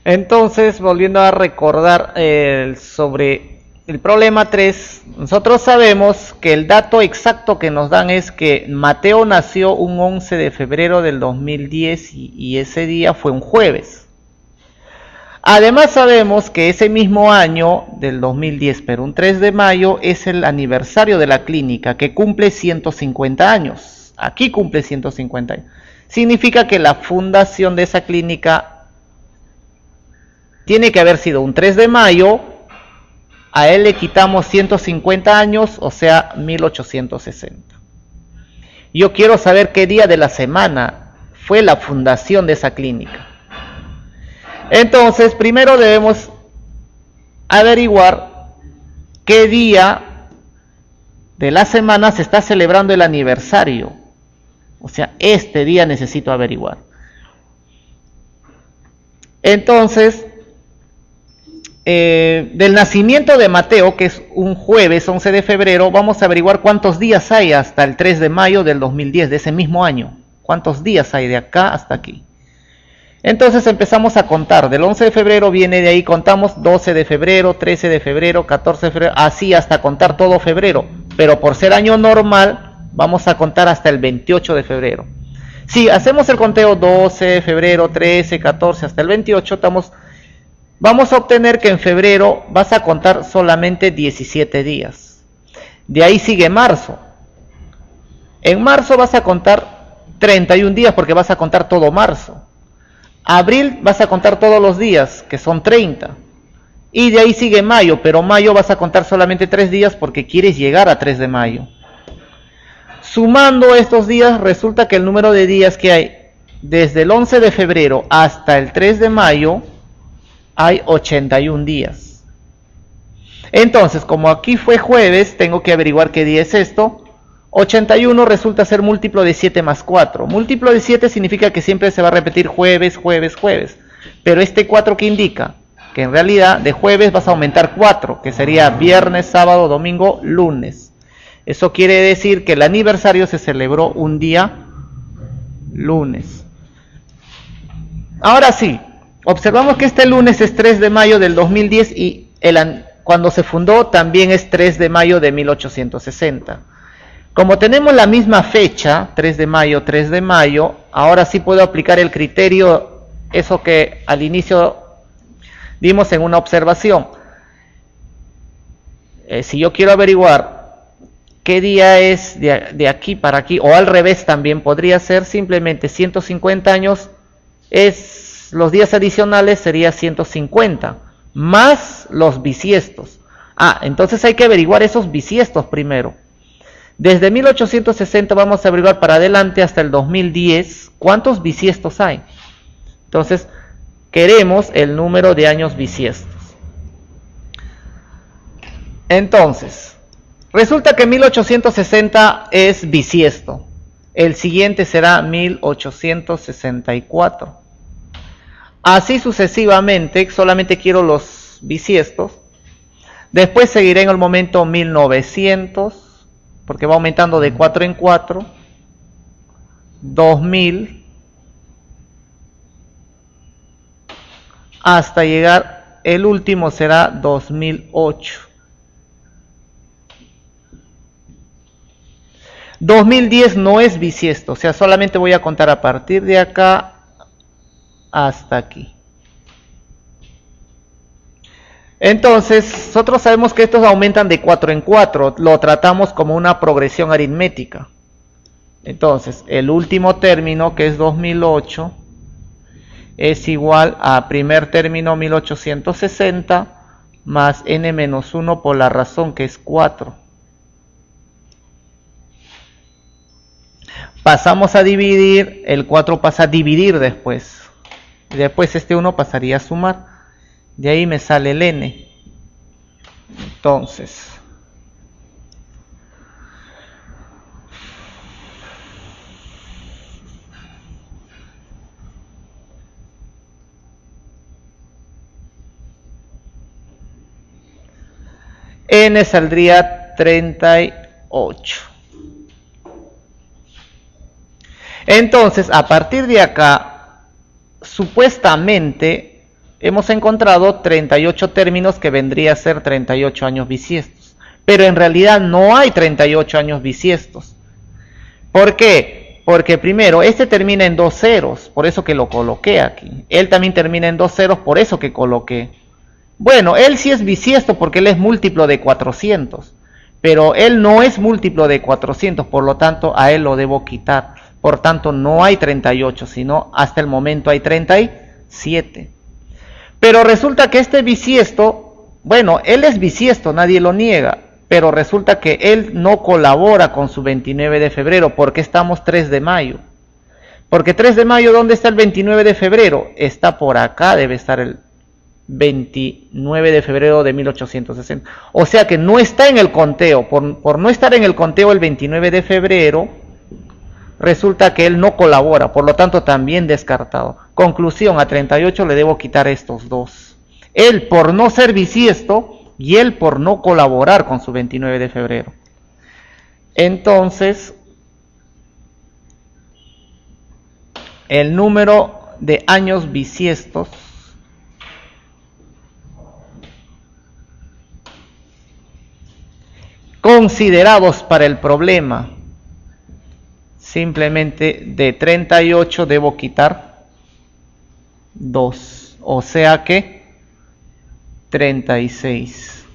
Entonces, volviendo a recordar sobre el problema 3, nosotros sabemos que el dato exacto que nos dan es que Mateo nació un 11 de febrero del 2010 y ese día fue un jueves. Además sabemos que ese mismo año del 2010, pero un 3 de mayo, es el aniversario de la clínica, que cumple 150 años. Aquí cumple 150 años. Significa que la fundación de esa clínica tiene que haber sido un 3 de mayo, a él le quitamos 150 años, o sea, 1860. Yo quiero saber qué día de la semana fue la fundación de esa clínica. Entonces, primero debemos averiguar qué día de la semana se está celebrando el aniversario. O sea, este día necesito averiguar. Entonces, del nacimiento de Mateo, que es un jueves 11 de febrero, vamos a averiguar cuántos días hay hasta el 3 de mayo del 2010, de ese mismo año. ¿Cuántos días hay de acá hasta aquí? Entonces empezamos a contar, del 11 de febrero viene de ahí, contamos 12 de febrero, 13 de febrero, 14 de febrero, así hasta contar todo febrero, pero por ser año normal, vamos a contar hasta el 28 de febrero. Si hacemos el conteo 12 de febrero, 13, 14, hasta el 28, vamos a obtener que en febrero vas a contar solamente 17 días. De ahí sigue marzo. En marzo vas a contar 31 días porque vas a contar todo marzo. Abril vas a contar todos los días, que son 30. Y de ahí sigue mayo, pero mayo vas a contar solamente 3 días porque quieres llegar a 3 de mayo. Sumando estos días, resulta que el número de días que hay desde el 11 de febrero hasta el 3 de mayo, hay 81 días. Entonces, como aquí fue jueves, tengo que averiguar qué día es esto. 81 resulta ser múltiplo de 7 más 4. Múltiplo de 7 significa que siempre se va a repetir jueves, jueves, jueves. Pero este 4 que indica que en realidad de jueves vas a aumentar 4, que sería viernes, sábado, domingo, lunes. Eso quiere decir que el aniversario se celebró un día lunes. Ahora sí, observamos que este lunes es 3 de mayo del 2010 y cuando se fundó también es 3 de mayo de 1860. Como tenemos la misma fecha, 3 de mayo, ahora sí puedo aplicar el criterio, eso que al inicio dimos en una observación. Si yo quiero averiguar qué día es de aquí para aquí, o al revés también podría ser, simplemente 150 años, los días adicionales sería 150, más los bisiestos. Entonces hay que averiguar esos bisiestos primero. Desde 1860 vamos a averiguar para adelante hasta el 2010 cuántos bisiestos hay. Entonces queremos el número de años bisiestos. Entonces resulta que 1860 es bisiesto. El siguiente será 1864. Así sucesivamente, solamente quiero los bisiestos. Después seguiré en el momento 1900. Porque va aumentando de 4 en 4, 2000, hasta llegar, el último será 2008. 2010 no es bisiesto, o sea, solamente voy a contar a partir de acá hasta aquí. Entonces, nosotros sabemos que estos aumentan de 4 en 4, lo tratamos como una progresión aritmética. Entonces, el último término, que es 2008, es igual a primer término 1860 más n-1 por la razón que es 4. Pasamos a dividir, el 4 pasa a dividir después. Después este 1 pasaría a sumar. De ahí me sale el n. Entonces, n saldría 38. Entonces, a partir de acá, supuestamente hemos encontrado 38 términos que vendría a ser 38 años bisiestos. Pero en realidad no hay 38 años bisiestos. ¿Por qué? Porque primero, este termina en 2 ceros, por eso que lo coloqué aquí. Él también termina en 2 ceros, por eso que coloqué. Bueno, él sí es bisiesto porque él es múltiplo de 400. Pero él no es múltiplo de 400, por lo tanto a él lo debo quitar. Por tanto no hay 38, sino hasta el momento hay 37. Pero resulta que este bisiesto, bueno, él es bisiesto, nadie lo niega, pero resulta que él no colabora con su 29 de febrero, porque estamos 3 de mayo. Porque 3 de mayo, ¿dónde está el 29 de febrero? Está por acá, debe estar el 29 de febrero de 1860. O sea que no está en el conteo. Por no estar en el conteo el 29 de febrero, resulta que él no colabora, por lo tanto también descartado. Conclusión, a 38 le debo quitar estos dos. Él por no ser bisiesto y él por no colaborar con su 29 de febrero. Entonces, el número de años bisiestos considerados para el problema, simplemente de 38 debo quitar 2, o sea que 36.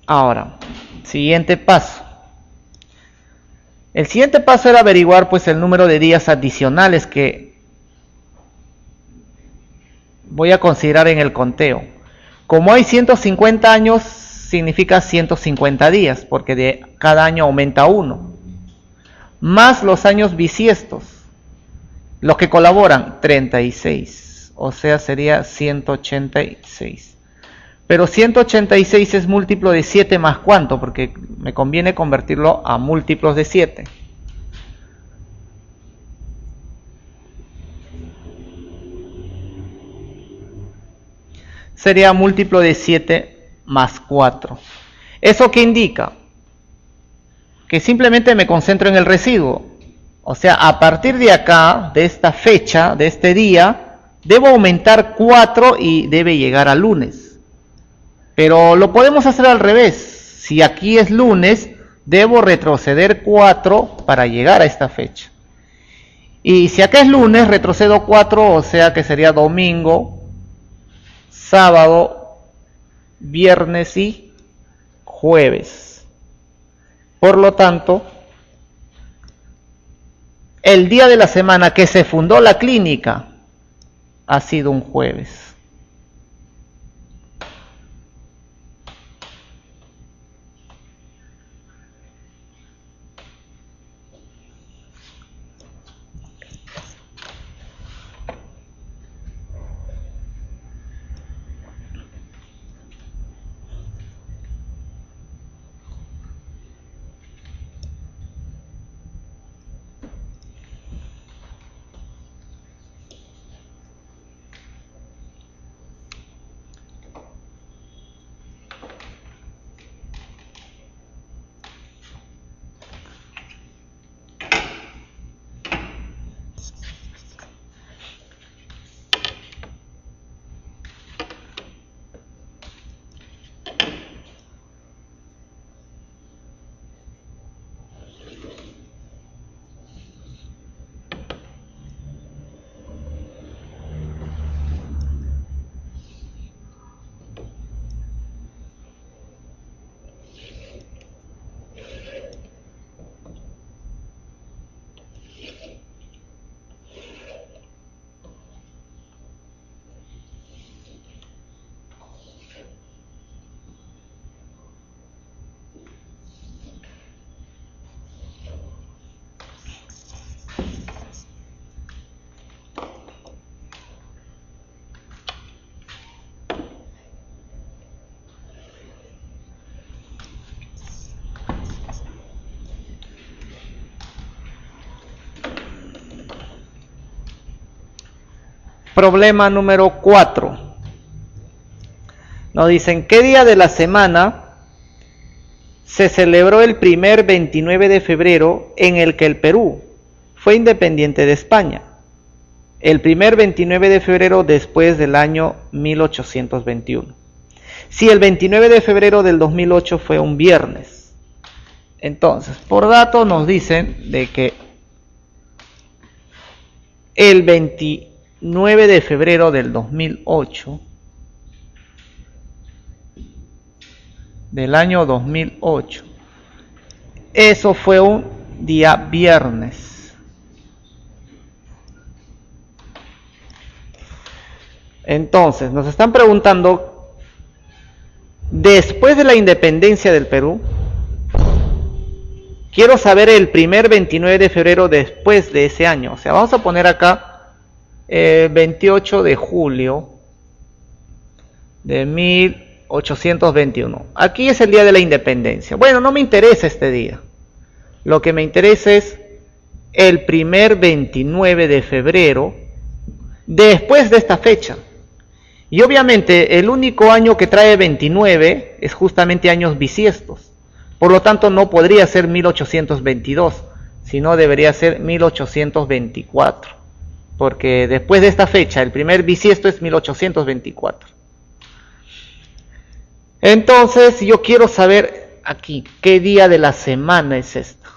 Ahora, siguiente paso. El siguiente paso era averiguar pues el número de días adicionales que voy a considerar en el conteo. Como hay 150 años, significa 150 días, porque de cada año aumenta 1. Más los años bisiestos, los que colaboran, 36. O sea, sería 186. Pero 186 es múltiplo de 7 más ¿cuánto? Porque me conviene convertirlo a múltiplos de 7. Sería múltiplo de 7 más 4. ¿Eso qué indica? Que simplemente me concentro en el residuo. O sea, a partir de acá, de esta fecha, de este día, debo aumentar 4 y debe llegar a lunes. Pero lo podemos hacer al revés. Si aquí es lunes, debo retroceder 4 para llegar a esta fecha. Y si acá es lunes, retrocedo 4, o sea que sería domingo, sábado, viernes y jueves. Por lo tanto, el día de la semana que se fundó la clínica ha sido un jueves. Problema número 4. Nos dicen, ¿qué día de la semana se celebró el primer 29 de febrero en el que el Perú fue independiente de España? el primer 29 de febrero después del año 1821. Si el 29 de febrero del 2008 fue un viernes, entonces por dato nos dicen de que el 29 de febrero del 2008, del año 2008, eso fue un día viernes. Entonces, nos están preguntando, después de la independencia del Perú, quiero saber el primer 29 de febrero después de ese año. O sea, vamos a poner acá 28 de julio de 1821. Aquí es el día de la independencia. Bueno, no me interesa este día. Lo que me interesa es el primer 29 de febrero después de esta fecha. Y obviamente el único año que trae 29 es justamente años bisiestos. Por lo tanto no podría ser 1822, sino debería ser 1824. Porque después de esta fecha el primer bisiesto es 1824. Entonces yo quiero saber aquí, ¿qué día de la semana es esto?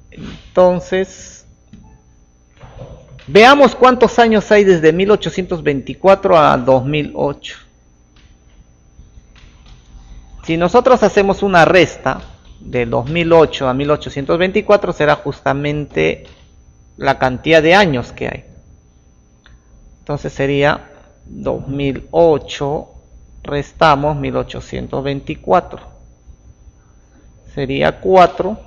Entonces, veamos cuántos años hay desde 1824 a 2008. Si nosotros hacemos una resta de 2008 a 1824, será justamente la cantidad de años que hay. Entonces sería 2008, restamos 1824, sería 4,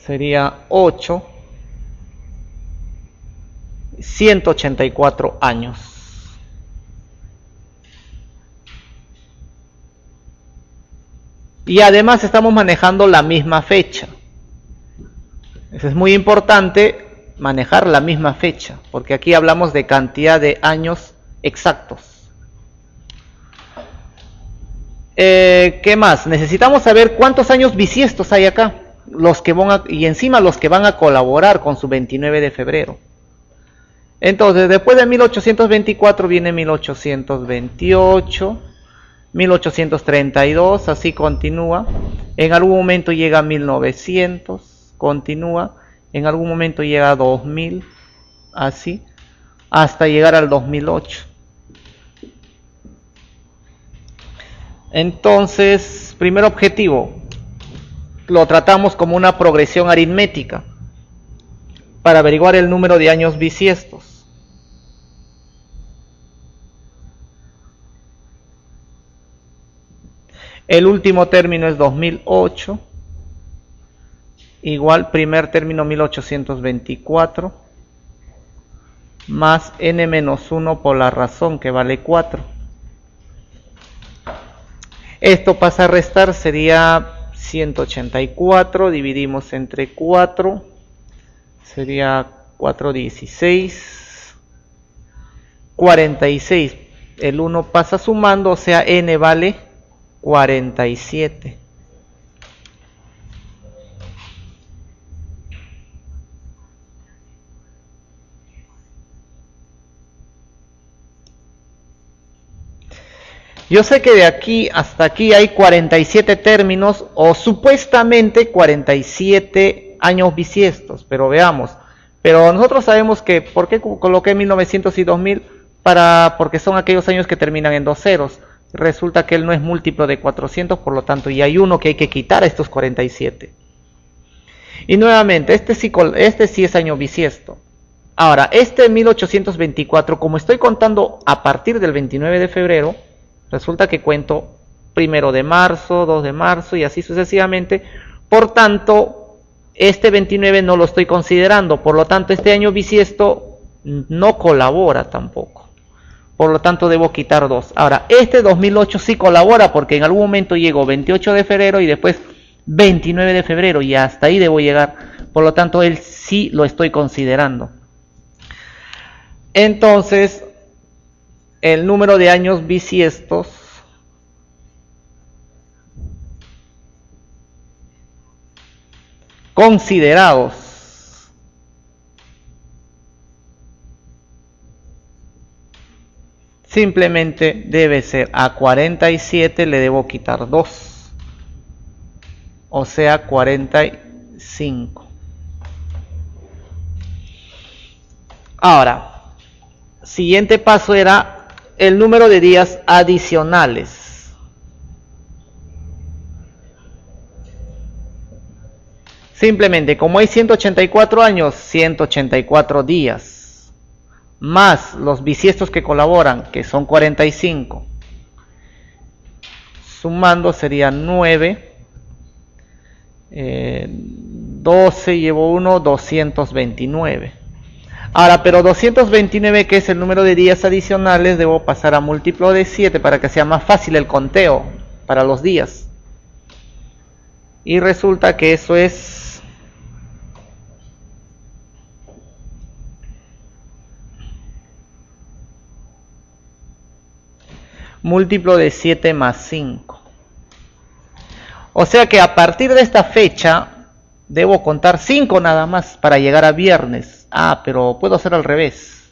sería 8, 184 años. Y además estamos manejando la misma fecha. Eso es muy importante, manejar la misma fecha, porque aquí hablamos de cantidad de años exactos. ¿Qué más? Necesitamos saber cuántos años bisiestos hay acá, los que van y encima los que van a colaborar con su 29 de febrero. Entonces, después de 1824 viene 1828, 1832, así continúa. En algún momento llega a 1900, continúa. En algún momento llega a 2000, así, hasta llegar al 2008. Entonces, primer objetivo, lo tratamos como una progresión aritmética para averiguar el número de años bisiestos. El último término es 2008. Igual primer término 1824 más n-1 por la razón que vale 4. Esto pasa a restar, sería 184, dividimos entre 4, sería 416, 46, el 1 pasa sumando, o sea n vale 47. Yo sé que de aquí hasta aquí hay 47 términos o supuestamente 47 años bisiestos, pero veamos. Pero nosotros sabemos que, ¿por qué coloqué 1900 y 2000? Porque son aquellos años que terminan en dos ceros. Resulta que él no es múltiplo de 400, por lo tanto, y hay uno que hay que quitar a estos 47. Y nuevamente, este sí es año bisiesto. Ahora, este 1824, como estoy contando a partir del 29 de febrero, resulta que cuento 1 de marzo, 2 de marzo y así sucesivamente. Por tanto, este 29 no lo estoy considerando. Por lo tanto, este año bisiesto no colabora tampoco. Por lo tanto, debo quitar 2. Ahora, este 2008 sí colabora porque en algún momento llego 28 de febrero y después 29 de febrero y hasta ahí debo llegar. Por lo tanto, él sí lo estoy considerando. Entonces, el número de años bisiestos considerados. Simplemente debe ser a 47 le debo quitar 2, o sea 45. Ahora, siguiente paso era el número de días adicionales. Simplemente, como hay 184 años, 184 días, más los bisiestos que colaboran, que son 45, sumando serían 9, 12 llevo 1, 229. Ahora, pero 229, que es el número de días adicionales, debo pasar a múltiplo de 7 para que sea más fácil el conteo para los días. Y resulta que eso es múltiplo de 7 más 5. O sea que a partir de esta fecha debo contar 5 nada más para llegar a viernes. Ah, pero puedo hacer al revés.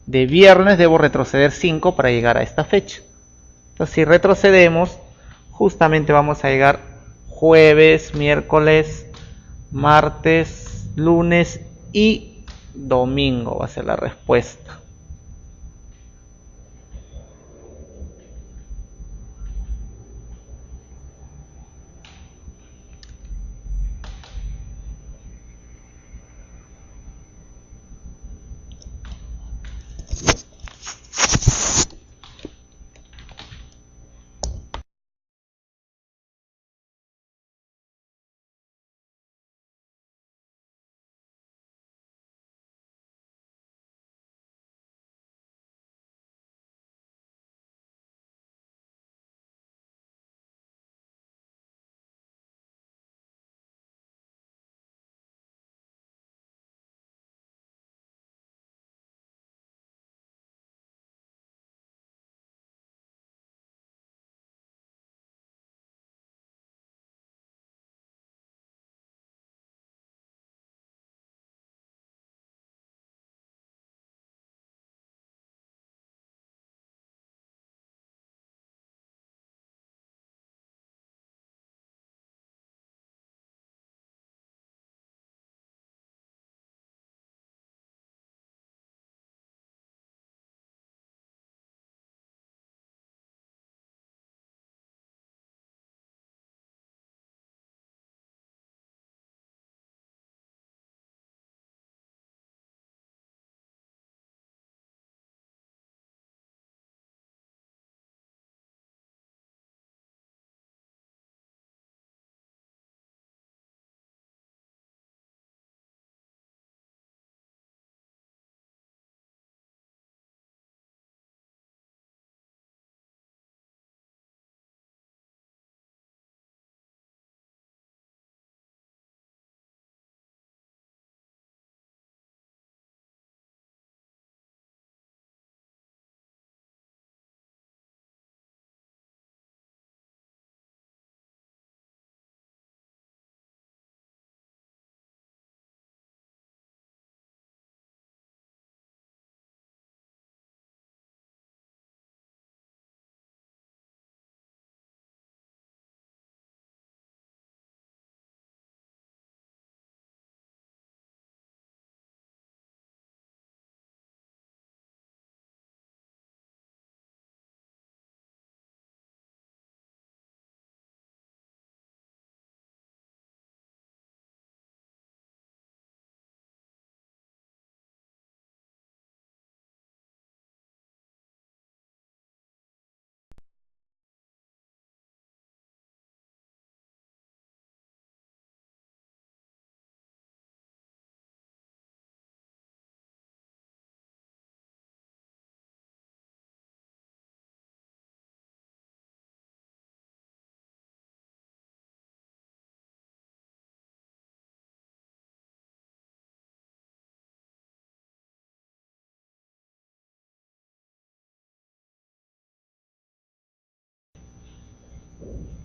De viernes debo retroceder 5 para llegar a esta fecha. Entonces si retrocedemos, justamente vamos a llegar jueves, miércoles, martes, lunes y domingo. Va a ser la respuesta.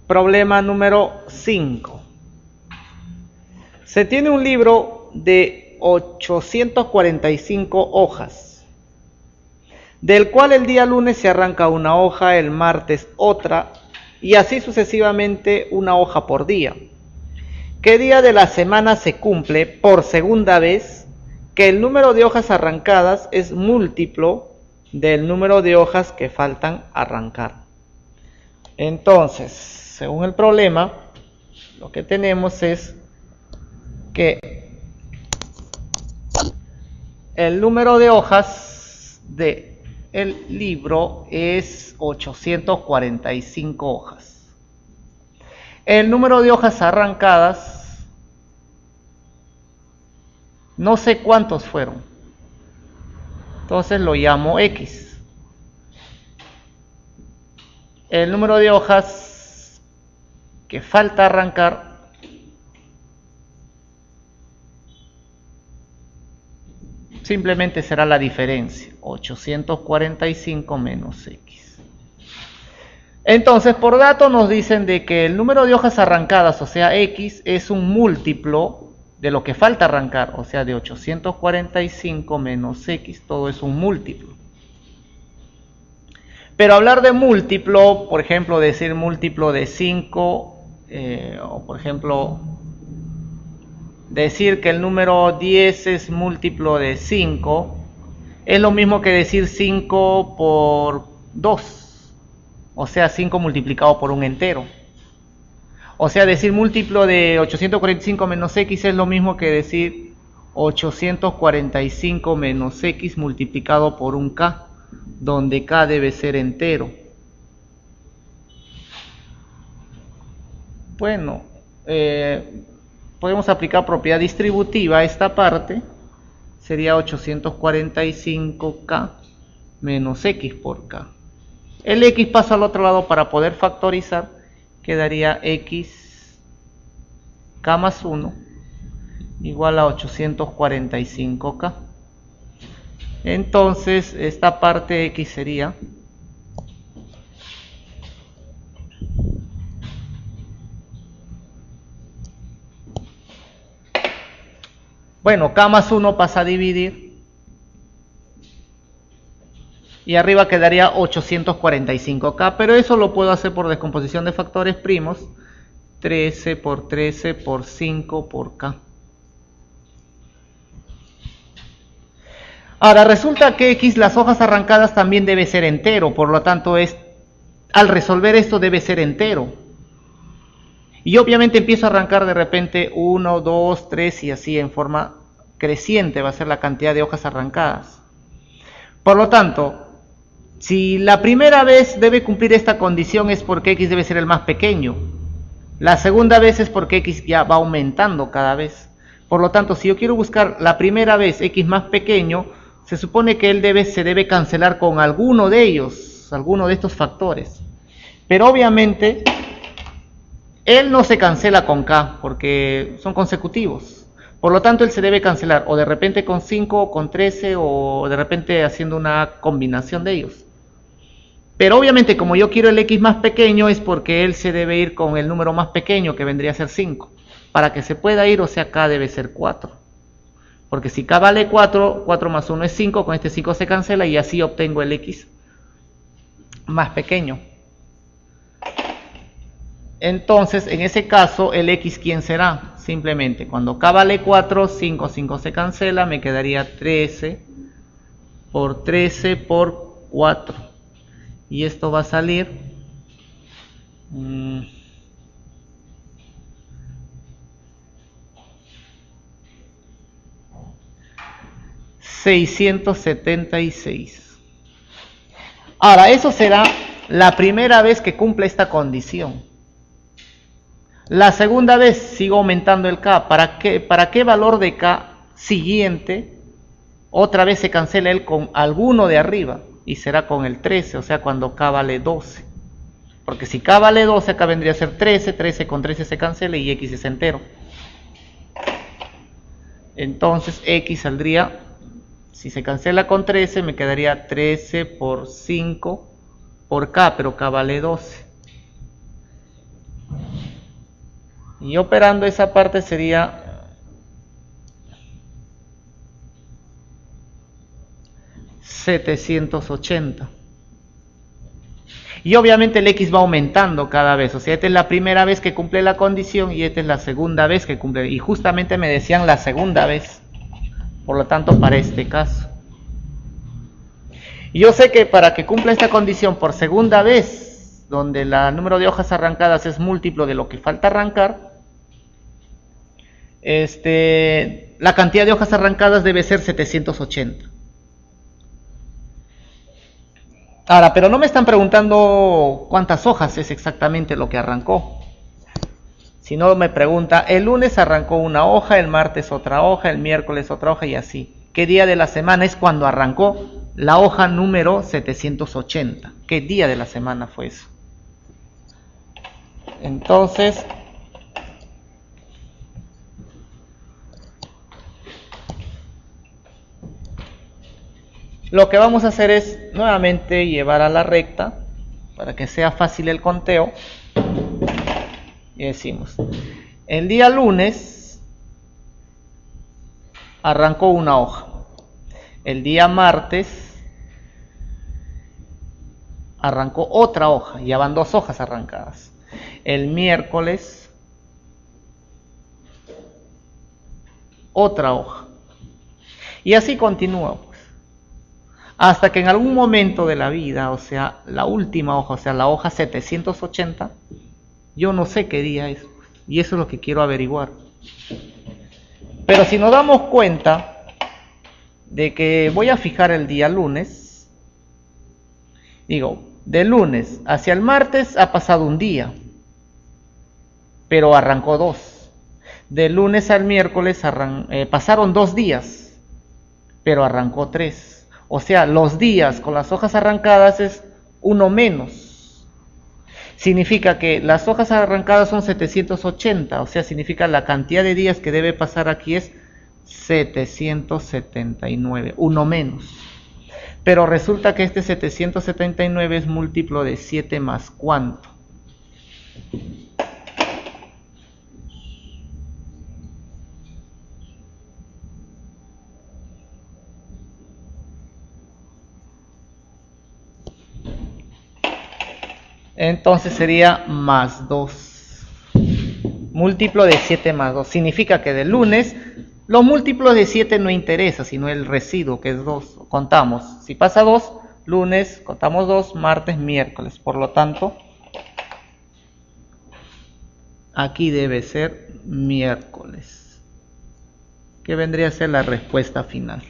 Problema número 5. Se tiene un libro de 845 hojas, del cual el día lunes se arranca una hoja, el martes otra, y así sucesivamente una hoja por día. ¿Qué día de la semana se cumple por segunda vez que el número de hojas arrancadas es múltiplo del número de hojas que faltan arrancar? Entonces, según el problema, lo que tenemos es que el número de hojas del libro es 845 hojas. El número de hojas arrancadas, no sé cuántos fueron. Entonces lo llamo X. El número de hojas que falta arrancar simplemente será la diferencia, 845 menos X. Entonces, por dato nos dicen de que el número de hojas arrancadas, o sea, X, es un múltiplo de lo que falta arrancar, o sea, de 845 menos X, todo es un múltiplo. Pero hablar de múltiplo, por ejemplo, decir múltiplo de 5, o por ejemplo, decir que el número 10 es múltiplo de 5, es lo mismo que decir 5 por 2. O sea, 5 multiplicado por un entero. O sea, decir múltiplo de 845 menos X es lo mismo que decir 845 menos X multiplicado por un K, donde K debe ser entero. Bueno, podemos aplicar propiedad distributiva a esta parte. Sería 845K menos X por K. El X pasa al otro lado para poder factorizar. Quedaría X K más 1 igual a 845K. Entonces esta parte X sería bueno, K más 1 pasa a dividir y arriba quedaría 845K, pero eso lo puedo hacer por descomposición de factores primos. 13 por 13 por 5 por K. Ahora resulta que X, las hojas arrancadas también debe ser entero, por lo tanto al resolver esto debe ser entero. Y obviamente empiezo a arrancar de repente 1, 2, 3 y así en forma creciente va a ser la cantidad de hojas arrancadas. Por lo tanto, si la primera vez debe cumplir esta condición es porque X debe ser el más pequeño. La segunda vez es porque X ya va aumentando cada vez. Por lo tanto, si yo quiero buscar la primera vez X más pequeño, se supone que se debe cancelar con alguno de ellos, alguno de estos factores. Pero obviamente, él no se cancela con K, porque son consecutivos. Por lo tanto, él se debe cancelar o de repente con 5, o con 13, o de repente haciendo una combinación de ellos. Pero obviamente, como yo quiero el X más pequeño, es porque él se debe ir con el número más pequeño, que vendría a ser 5. Para que se pueda ir, o sea, K debe ser 4. Porque si K vale 4, 4 más 1 es 5, con este 5 se cancela y así obtengo el X más pequeño. Entonces, en ese caso, el X, ¿quién será? Simplemente, cuando K vale 4, 5, 5 se cancela, me quedaría 13 por 13 por 4. Y esto va a salir 676. Ahora, eso será la primera vez que cumple esta condición. La segunda vez sigo aumentando el K. ¿Para qué valor de K siguiente otra vez se cancela él con alguno de arriba? Y será con el 13, o sea, cuando K vale 12. Porque si K vale 12, acá vendría a ser 13, 13 con 13 se cancela y X es entero. Entonces X saldría, si se cancela con 13, me quedaría 13 por 5 por K, pero K vale 12. Y operando esa parte sería 780. Y obviamente el X va aumentando cada vez. O sea, esta es la primera vez que cumple la condición y esta es la segunda vez que cumple. Y justamente me decían la segunda vez. Por lo tanto, para este caso. Y yo sé que para que cumpla esta condición por segunda vez, donde el número de hojas arrancadas es múltiplo de lo que falta arrancar, la cantidad de hojas arrancadas debe ser 780. Ahora, pero no me están preguntando cuántas hojas es exactamente lo que arrancó. Si no me pregunta, el lunes arrancó una hoja, el martes otra hoja, el miércoles otra hoja y así. ¿Qué día de la semana es cuando arrancó la hoja número 780? ¿Qué día de la semana fue eso? Entonces, lo que vamos a hacer es nuevamente llevar a la recta para que sea fácil el conteo. Y decimos, el día lunes arrancó una hoja. El día martes arrancó otra hoja. Ya van 2 hojas arrancadas. El miércoles otra hoja. Y así continúa. Hasta que en algún momento de la vida, o sea, la última hoja, o sea, la hoja 780, yo no sé qué día es. Y eso es lo que quiero averiguar. Pero si nos damos cuenta de que voy a fijar el día lunes, digo, de lunes hacia el martes ha pasado un día, pero arrancó 2. De lunes al miércoles pasaron 2 días, pero arrancó 3. O sea, los días con las hojas arrancadas es 1 menos. Significa que las hojas arrancadas son 780, o sea, significa la cantidad de días que debe pasar aquí es 779, 1 menos. Pero resulta que este 779 es múltiplo de 7 más ¿cuánto? Entonces sería más 2. Múltiplo de 7 más 2. Significa que del lunes, los múltiplos de 7 no interesa, sino el residuo, que es 2. Contamos. Si pasa 2, lunes, contamos 2, martes, miércoles. Por lo tanto, aquí debe ser miércoles. Que vendría a ser la respuesta final.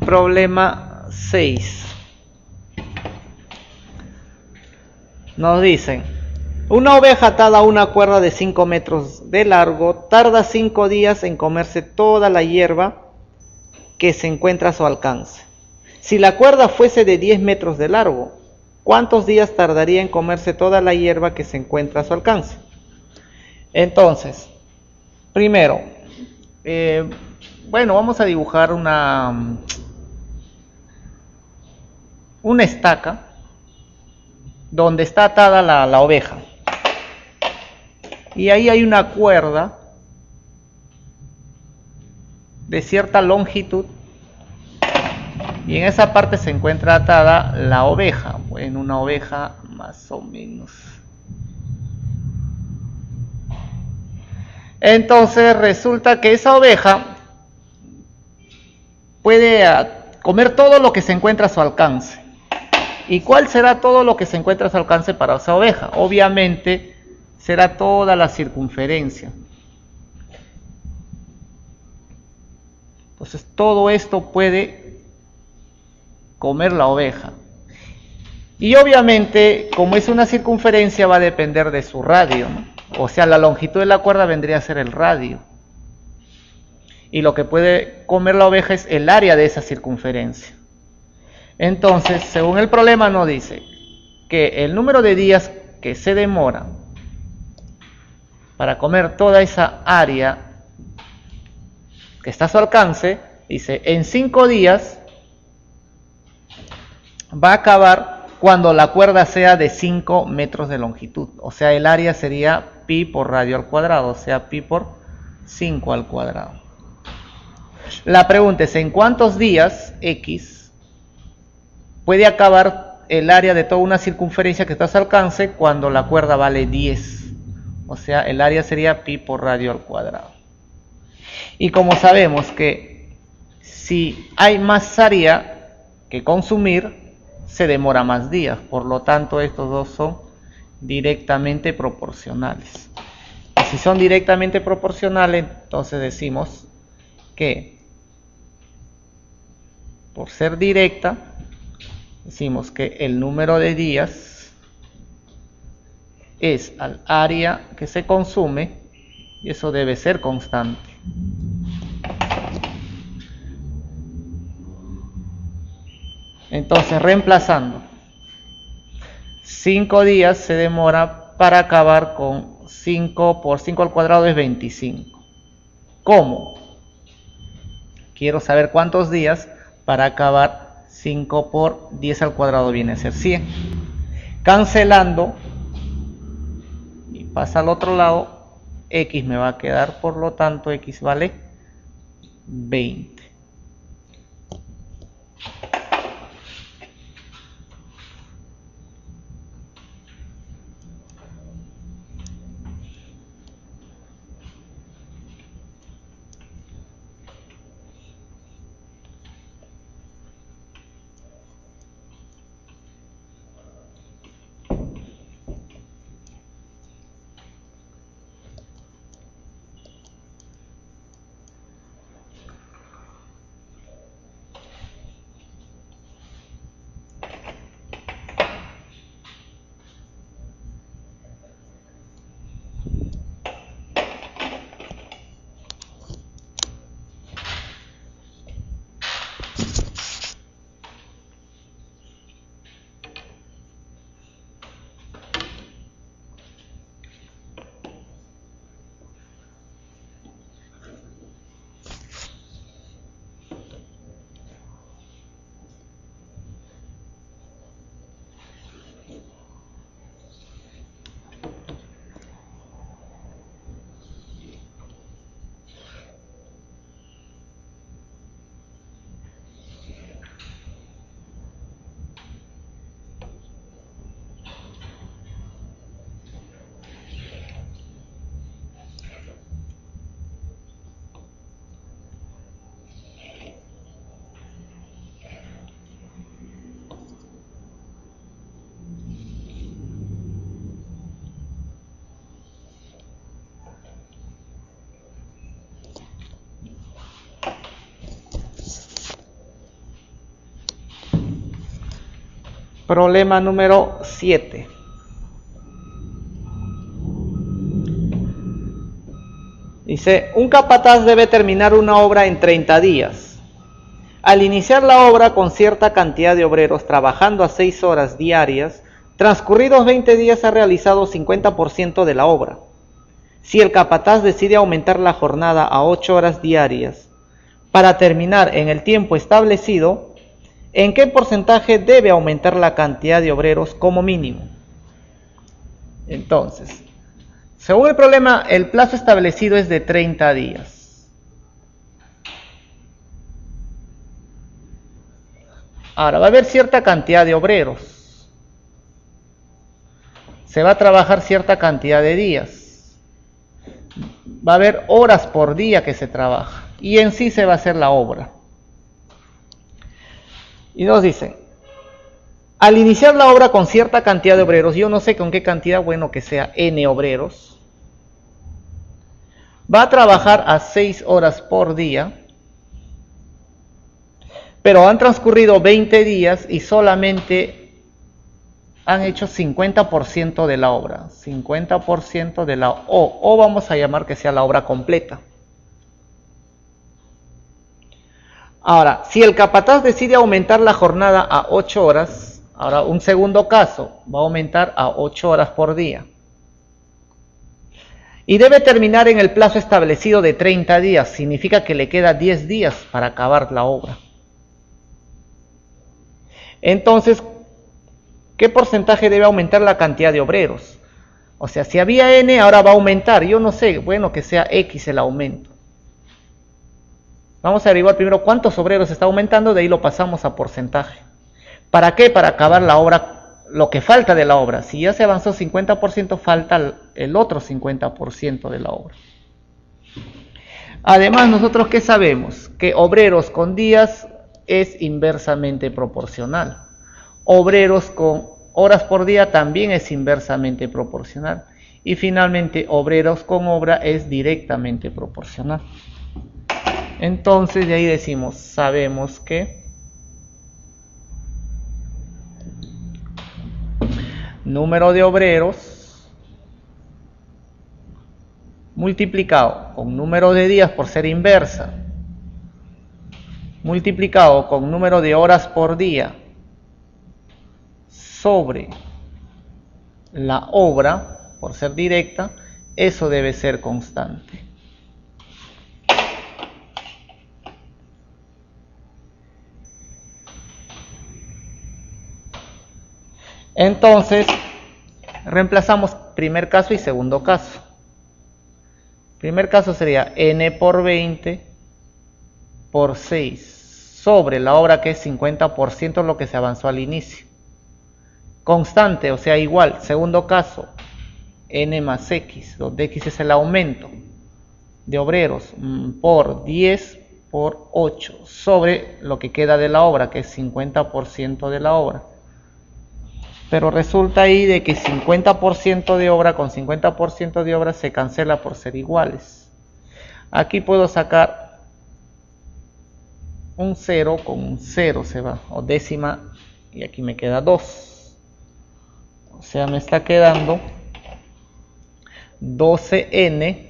Problema 6. Nos dicen, una oveja atada a una cuerda de 5 metros de largo tarda 5 días en comerse toda la hierba que se encuentra a su alcance. Si la cuerda fuese de 10 metros de largo, ¿cuántos días tardaría en comerse toda la hierba que se encuentra a su alcance? Entonces, primero, bueno, vamos a dibujar una estaca donde está atada la oveja. y ahí hay una cuerda de cierta longitud y en esa parte se encuentra atada la oveja, bueno, una oveja más o menos. Entonces resulta que esa oveja puede comer todo lo que se encuentra a su alcance. ¿Y cuál será todo lo que se encuentra a su alcance para esa oveja? Obviamente será toda la circunferencia. Entonces todo esto puede comer la oveja. Y obviamente, como es una circunferencia, va a depender de su radio, ¿no? O sea, la longitud de la cuerda vendría a ser el radio. Y lo que puede comer la oveja es el área de esa circunferencia. Entonces, según el problema nos dice que el número de días que se demora para comer toda esa área que está a su alcance, dice, en 5 días va a acabar cuando la cuerda sea de 5 metros de longitud. O sea, el área sería pi por radio al cuadrado, o sea, pi por 5 al cuadrado. La pregunta es, ¿en cuántos días x puede acabar el área de toda una circunferencia que está a su alcance cuando la cuerda vale 10? O sea, el área sería pi por radio al cuadrado. Y como sabemos que si hay más área que consumir, se demora más días. Por lo tanto, estos dos son directamente proporcionales. Y si son directamente proporcionales, entonces decimos que por ser directa, decimos que el número de días es al área que se consume y eso debe ser constante. Entonces, reemplazando, 5 días se demora para acabar con 5 por 5 al cuadrado es 25. ¿Cómo? Quiero saber cuántos días para acabar 5 por 10 al cuadrado viene a ser 100. Cancelando, y pasa al otro lado, x me va a quedar, por lo tanto, x vale 20. Problema número 7. Dice, un capataz debe terminar una obra en 30 días. Al iniciar la obra con cierta cantidad de obreros trabajando a 6 horas diarias, transcurridos 20 días ha realizado 50% de la obra. Si el capataz decide aumentar la jornada a 8 horas diarias para terminar en el tiempo establecido, ¿en qué porcentaje debe aumentar la cantidad de obreros como mínimo? Entonces, Según el problema, el plazo establecido es de 30 días. Ahora, va a haber cierta cantidad de obreros. Se va a trabajar cierta cantidad de días. Va a haber horas por día que se trabaja. Y en sí se va a hacer la obra. Y nos dicen, al iniciar la obra con cierta cantidad de obreros, yo no sé con qué cantidad, bueno, que sea N obreros, va a trabajar a 6 horas por día, pero han transcurrido 20 días y solamente han hecho 50% de la obra, 50% de la o vamos a llamar que sea la obra completa. Ahora, si el capataz decide aumentar la jornada a 8 horas, ahora un segundo caso, va a aumentar a 8 horas por día. Y debe terminar en el plazo establecido de 30 días, significa que le queda 10 días para acabar la obra. Entonces, ¿qué porcentaje debe aumentar la cantidad de obreros? O sea, si había N, ahora va a aumentar. Yo no sé, bueno, que sea X el aumento. Vamos a averiguar primero cuántos obreros está aumentando, de ahí lo pasamos a porcentaje. ¿Para qué? Para acabar la obra, lo que falta de la obra. Si ya se avanzó 50%, falta el otro 50% de la obra. Además, nosotros ¿qué sabemos? Que obreros con días es inversamente proporcional. Obreros con horas por día también es inversamente proporcional. Y finalmente, obreros con obra es directamente proporcional. Entonces, de ahí decimos, sabemos que número de obreros multiplicado con número de días por ser inversa, multiplicado con número de horas por día sobre la obra, por ser directa, eso debe ser constante. Entonces, reemplazamos primer caso y segundo caso. Primer caso sería n por 20 por 6 sobre la obra que es 50% lo que se avanzó al inicio. Constante, o sea, igual. Segundo caso, n más x, donde x es el aumento de obreros por 10 por 8 sobre lo que queda de la obra, que es 50% de la obra. Pero resulta ahí de que 50% de obra con 50% de obra se cancela por ser iguales. Aquí puedo sacar un 0 con un 0 se va, o décima, y aquí me queda 2. O sea, me está quedando 12n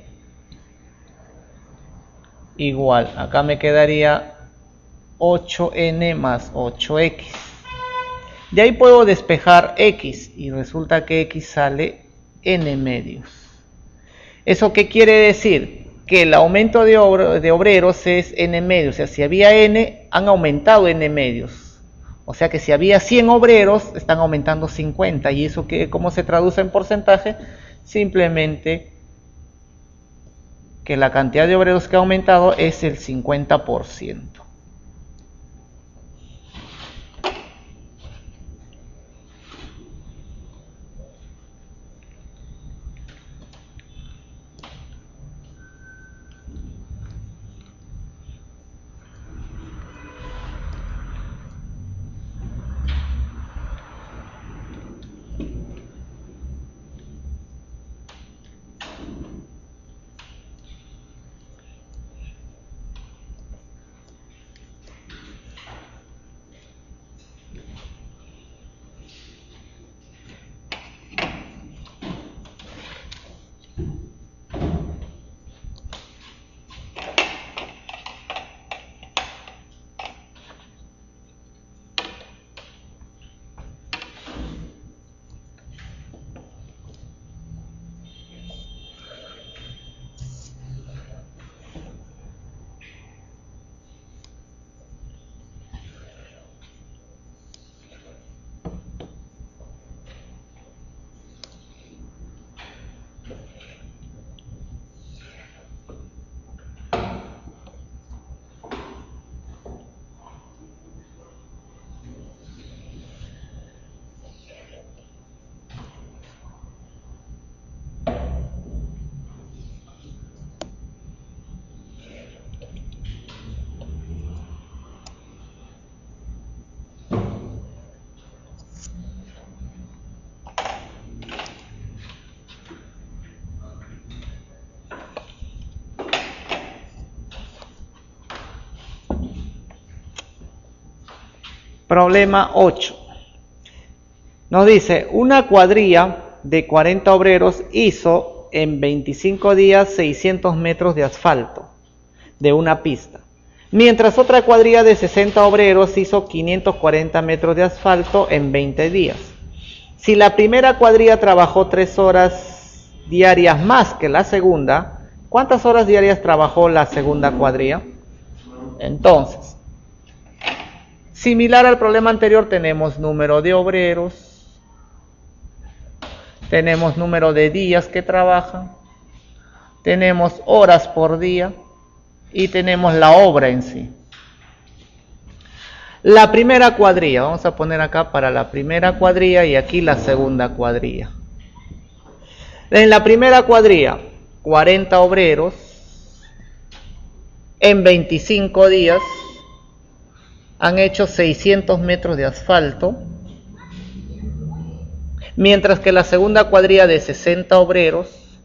igual. Acá me quedaría 8n más 8x. De ahí puedo despejar x y resulta que x sale n medios. ¿Eso qué quiere decir? Que el aumento de obreros es n medios. O sea, si había n, han aumentado n medios. O sea que si había 100 obreros, están aumentando 50. ¿Y eso cómo se traduce en porcentaje? Simplemente que la cantidad de obreros que ha aumentado es el 50%. Problema 8. Nos dice, una cuadrilla de 40 obreros hizo en 25 días 600 metros de asfalto de una pista, mientras otra cuadrilla de 60 obreros hizo 540 metros de asfalto en 20 días. Si la primera cuadrilla trabajó 3 horas diarias más que la segunda, ¿cuántas horas diarias trabajó la segunda cuadrilla? Entonces, similar al problema anterior, tenemos número de obreros, tenemos número de días que trabajan, tenemos horas por día y tenemos la obra en sí. La primera cuadrilla, vamos a poner acá para la primera cuadrilla y aquí la segunda cuadrilla. En la primera cuadrilla, 40 obreros en 25 días han hecho 600 metros de asfalto, mientras que la segunda cuadrilla de 60 obreros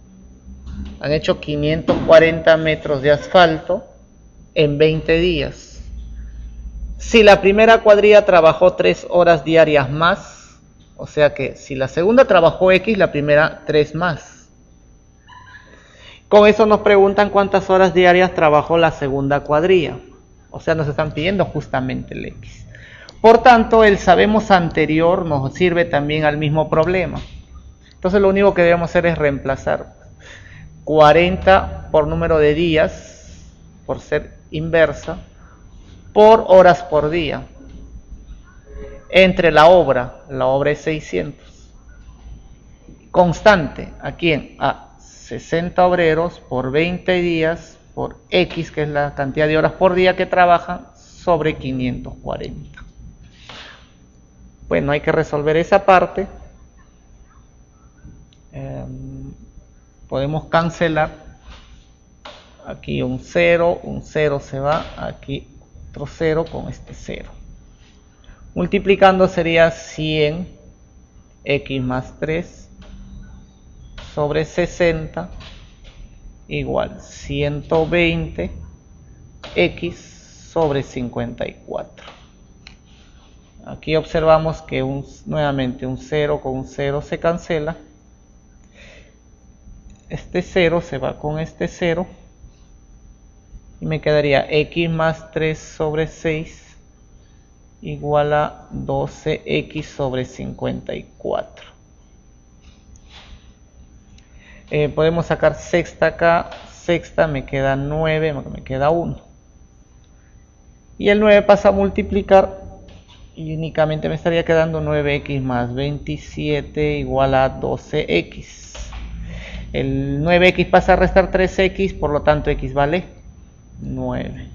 han hecho 540 metros de asfalto en 20 días. Si la primera cuadrilla trabajó 3 horas diarias más, o sea que si la segunda trabajó X, la primera 3 más. Con eso nos preguntan cuántas horas diarias trabajó la segunda cuadrilla. O sea, nos están pidiendo justamente el X. Por tanto, el sabemos anterior nos sirve también al mismo problema. Entonces lo único que debemos hacer es reemplazar 40 por número de días, por ser inversa, por horas por día, entre la obra es 600. Constante, ¿a quién? A 60 obreros por 20 días, por X, que es la cantidad de horas por día que trabajan, sobre 540. Bueno, hay que resolver esa parte. Podemos cancelar. Aquí un 0 se va. Aquí otro 0 con este 0. Multiplicando sería 100 x más 3 sobre 60 igual 120 x sobre 54. Aquí observamos que nuevamente un 0 con un 0 se cancela. Este 0 se va con este 0. Y me quedaría x más 3 sobre 6 igual a 12x sobre 54. Podemos sacar sexta acá. Sexta me queda 9, me queda 1. Y el 9 pasa a multiplicar. Y únicamente me estaría quedando 9x más 27 igual a 12x. El 9x pasa a restar 3x, por lo tanto x vale 9.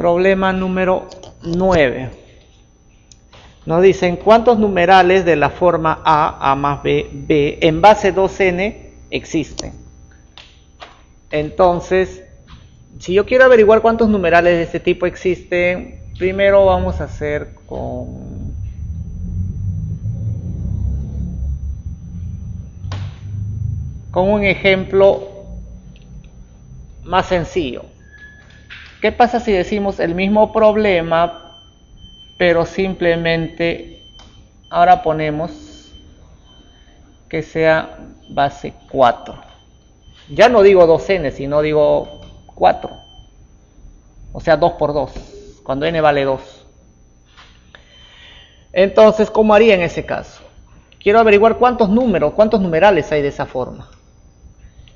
Problema número 9. Nos dicen cuántos numerales de la forma A más B, B, en base 2n existen. Entonces, si yo quiero averiguar cuántos numerales de este tipo existen, primero vamos a hacer con un ejemplo más sencillo. ¿Qué pasa si decimos el mismo problema, pero simplemente ahora ponemos que sea base 4? Ya no digo 2n, sino digo 4. O sea, 2 por 2, cuando n vale 2. Entonces, ¿cómo haría en ese caso? Quiero averiguar cuántos numerales hay de esa forma.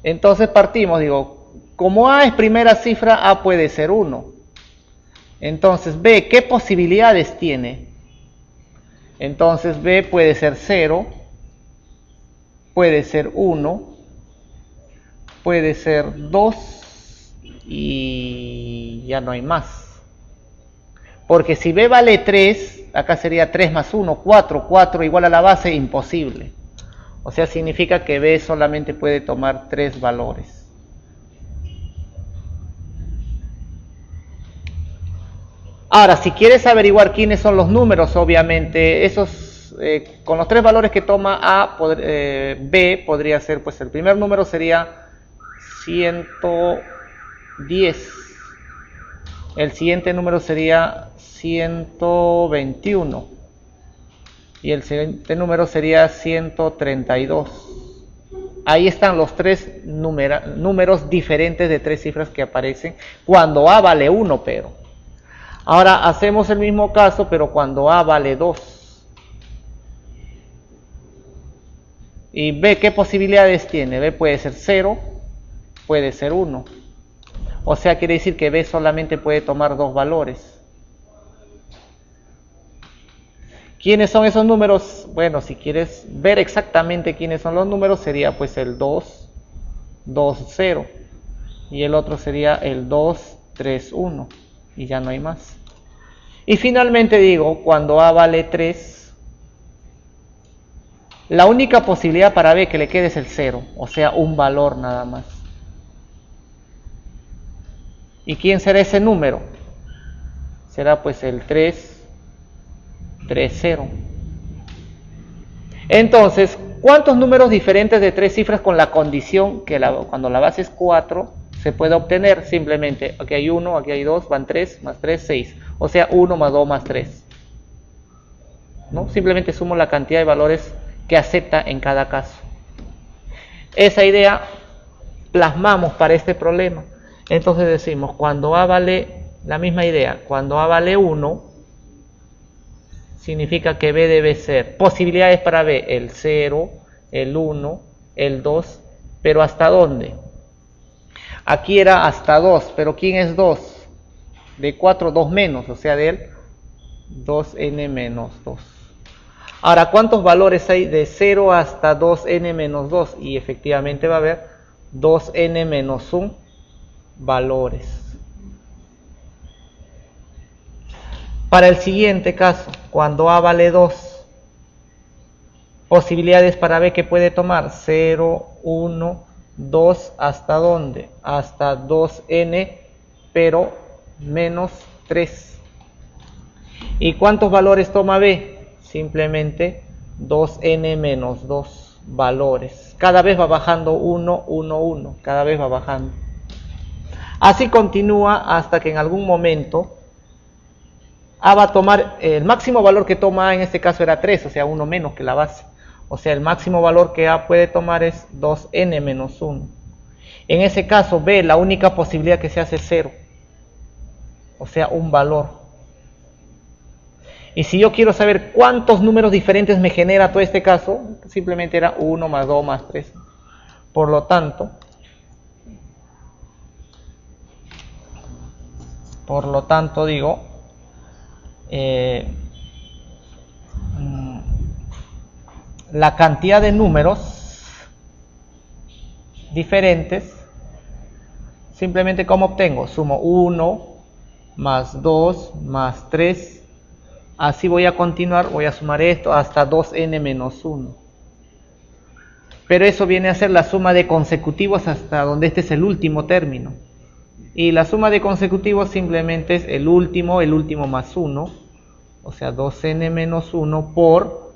Entonces partimos, digo, como A es primera cifra, A puede ser 1. Entonces, B, ¿qué posibilidades tiene? Entonces, B puede ser 0, puede ser 1, puede ser 2 y ya no hay más. Porque si B vale 3, acá sería 3 más 1, 4, 4 igual a la base, imposible. O sea, significa que B solamente puede tomar 3 valores. Ahora, si quieres averiguar quiénes son los números, obviamente, esos con los 3 valores que toma B, podría ser, pues el primer número sería 110. El siguiente número sería 121. Y el siguiente número sería 132. Ahí están los 3 números diferentes de 3 cifras que aparecen cuando A vale 1, pero. Ahora hacemos el mismo caso, pero cuando A vale 2. Y B, ¿qué posibilidades tiene? B puede ser 0, puede ser 1. O sea, quiere decir que B solamente puede tomar 2 valores. ¿Quiénes son esos números? Bueno, si quieres ver exactamente quiénes son los números, sería pues el 2, 2, 0. Y el otro sería el 2, 3, 1. Y ya no hay más. Y finalmente digo, cuando A vale 3, la única posibilidad para B que le quede es el 0. O sea, un valor nada más. ¿Y quién será ese número? Será pues el 3, 3, 0. Entonces, ¿cuántos números diferentes de 3 cifras con la condición que cuando la base es 4 se puede obtener? Simplemente, aquí hay 1, aquí hay 2, van 3, más 3, 6. O sea, 1 más 2 más 3. ¿No? Simplemente sumo la cantidad de valores que acepta en cada caso. Esa idea plasmamos para este problema. Entonces decimos, cuando A vale, la misma idea, cuando A vale 1, significa que B debe ser, posibilidades para B, el 0, el 1, el 2, pero ¿hasta dónde? Aquí era hasta 2, pero ¿quién es 2? De 4, 2 menos, o sea, de él 2n menos 2. Ahora, ¿cuántos valores hay de 0 hasta 2n menos 2? Y efectivamente va a haber 2n menos 1 valores. Para el siguiente caso, cuando A vale 2, posibilidades para B que puede tomar 0, 1, 2, ¿hasta dónde? Hasta 2n, pero menos 3. ¿Y cuántos valores toma B? Simplemente 2n menos 2 valores. Cada vez va bajando 1, 1, 1. Cada vez va bajando. Así continúa hasta que en algún momento A va a tomar, el máximo valor que toma A en este caso era 3, o sea, 1 menos que la base. O sea, el máximo valor que A puede tomar es 2n menos 1. En ese caso, B, la única posibilidad que se hace es 0. O sea, un valor. Y si yo quiero saber cuántos números diferentes me genera todo este caso, simplemente era 1 más 2 más 3. Por lo tanto, digo, la cantidad de números diferentes, simplemente ¿cómo obtengo? Sumo 1, más 2 más 3. Así voy a continuar, voy a sumar esto hasta 2n menos 1. Pero eso viene a ser la suma de consecutivos hasta donde este es el último término. Y la suma de consecutivos simplemente es el último más 1, o sea 2n menos 1 por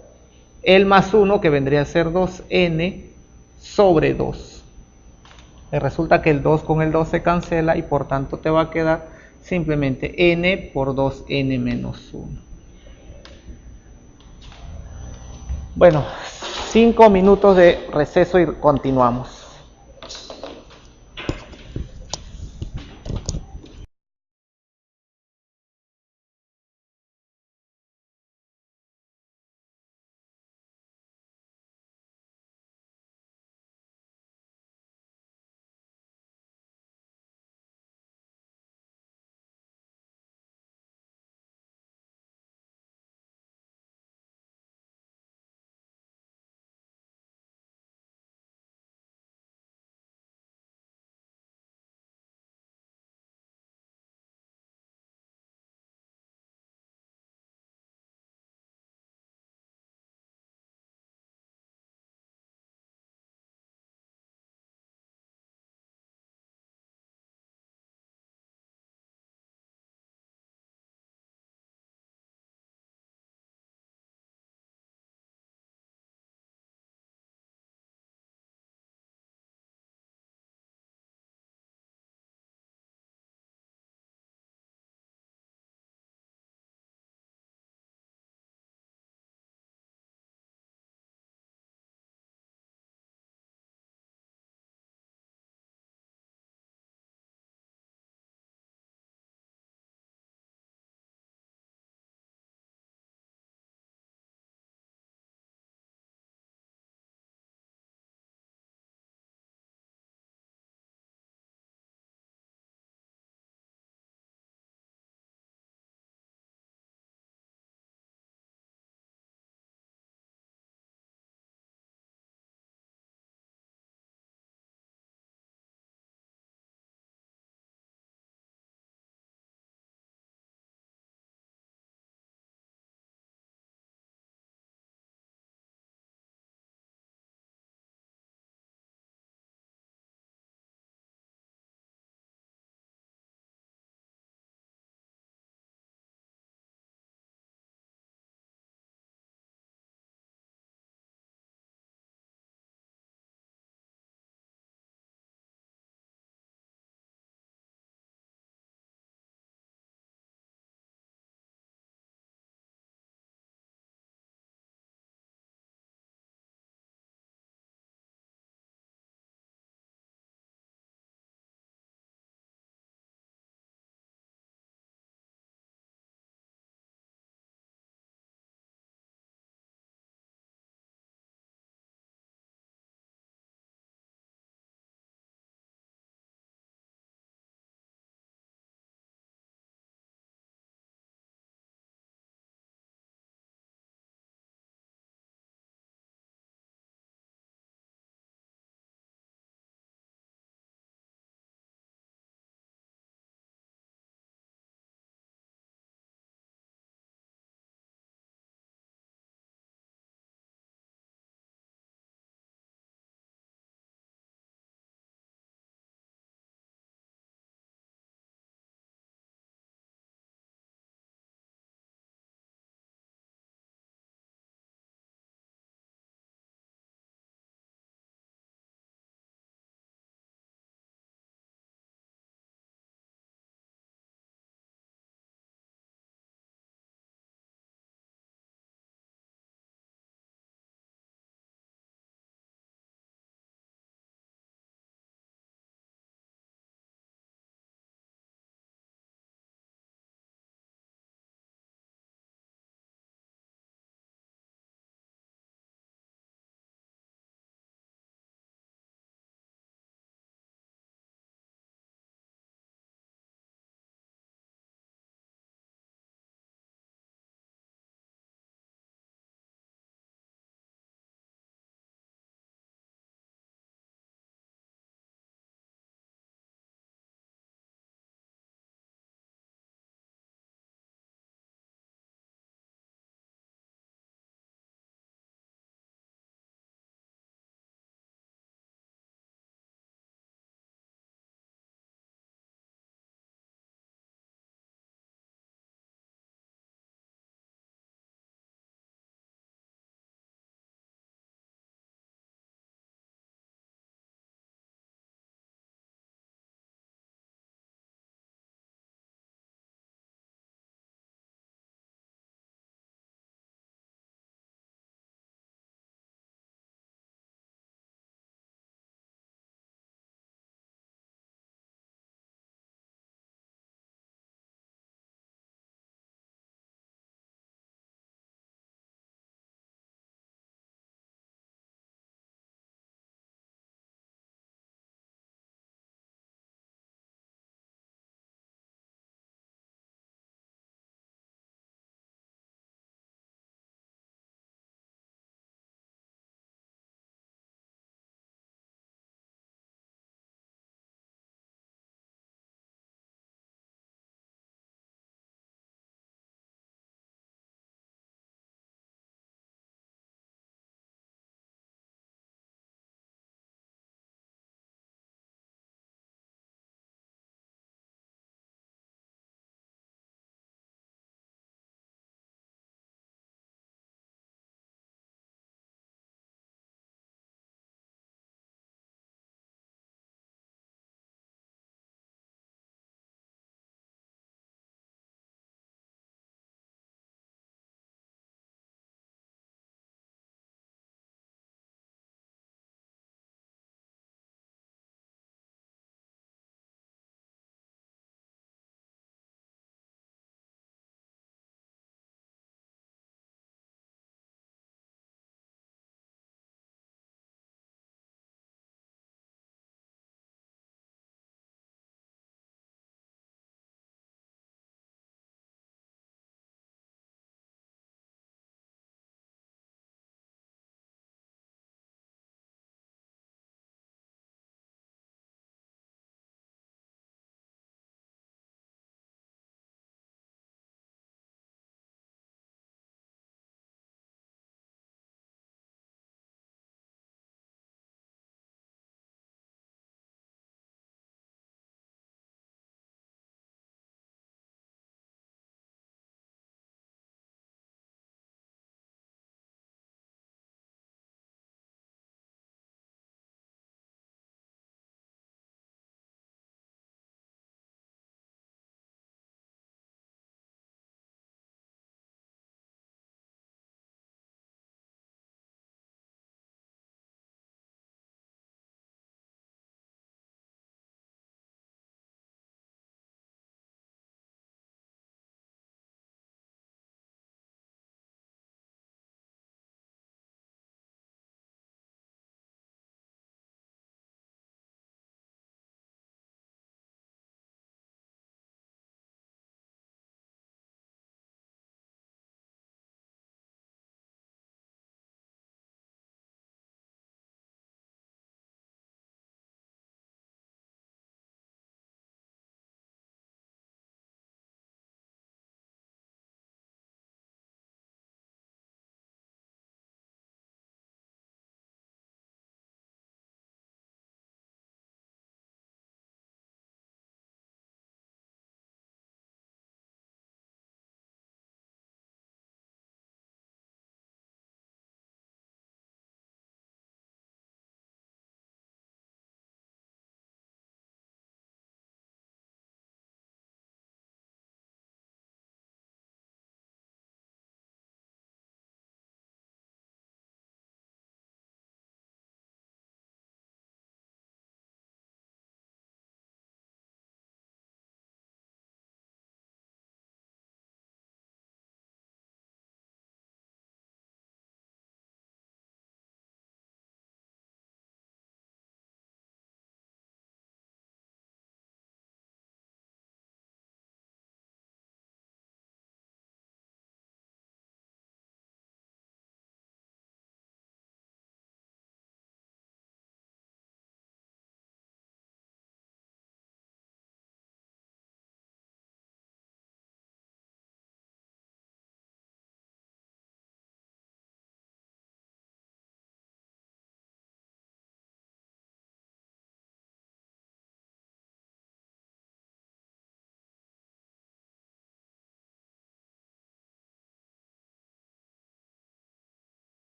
el más 1 que vendría a ser 2n sobre 2. Resulta que el 2 con el 2 se cancela y por tanto te va a quedar simplemente n por 2n menos 1. Bueno, 5 minutos de receso y continuamos.